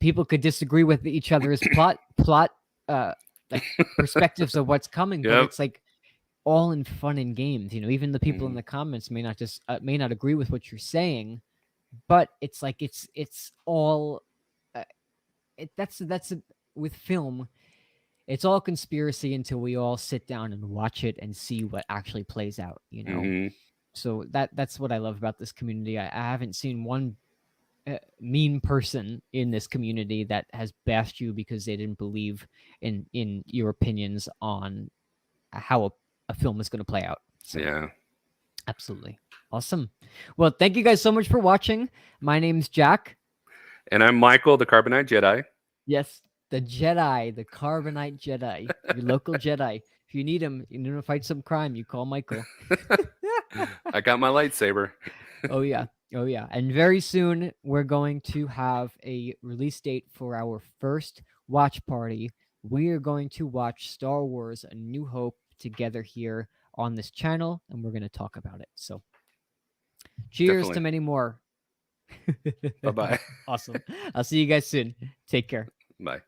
S1: people could disagree with each other's plot uh like perspectives of what's coming, but
S2: Yep.
S1: it's like all in fun and games. Even the people in
S2: Mhm.
S1: the comments may not agree with what you're saying, but it's like it's all uh, that's with film. It's all conspiracy until we all sit down and watch it and see what actually plays out.
S2: Mhm.
S1: So that's what I love about this community. I haven't seen one mean person in this community that has bashed you because they didn't believe in your opinions on how a film is going to play out. So
S2: Yeah.
S1: absolutely awesome. Well, thank you guys so much for watching. My name's Jack.
S2: And I'm Michael, the Carbonite Jedi.
S1: Yes, the Jedi, the Carbonite Jedi, your local Jedi. If you need him, you need to fight some crime, you call Michael.
S2: I got my lightsaber.
S1: Oh yeah. Oh yeah. And very soon we're going to have a release date for our first watch party. We are going to watch Star Wars A New Hope together here on this channel, and we're going to talk about it. So cheers to
S2: Definitely.
S1: many more.
S2: Bye bye.
S1: Awesome. I'll see you guys soon. Take care.
S2: Bye.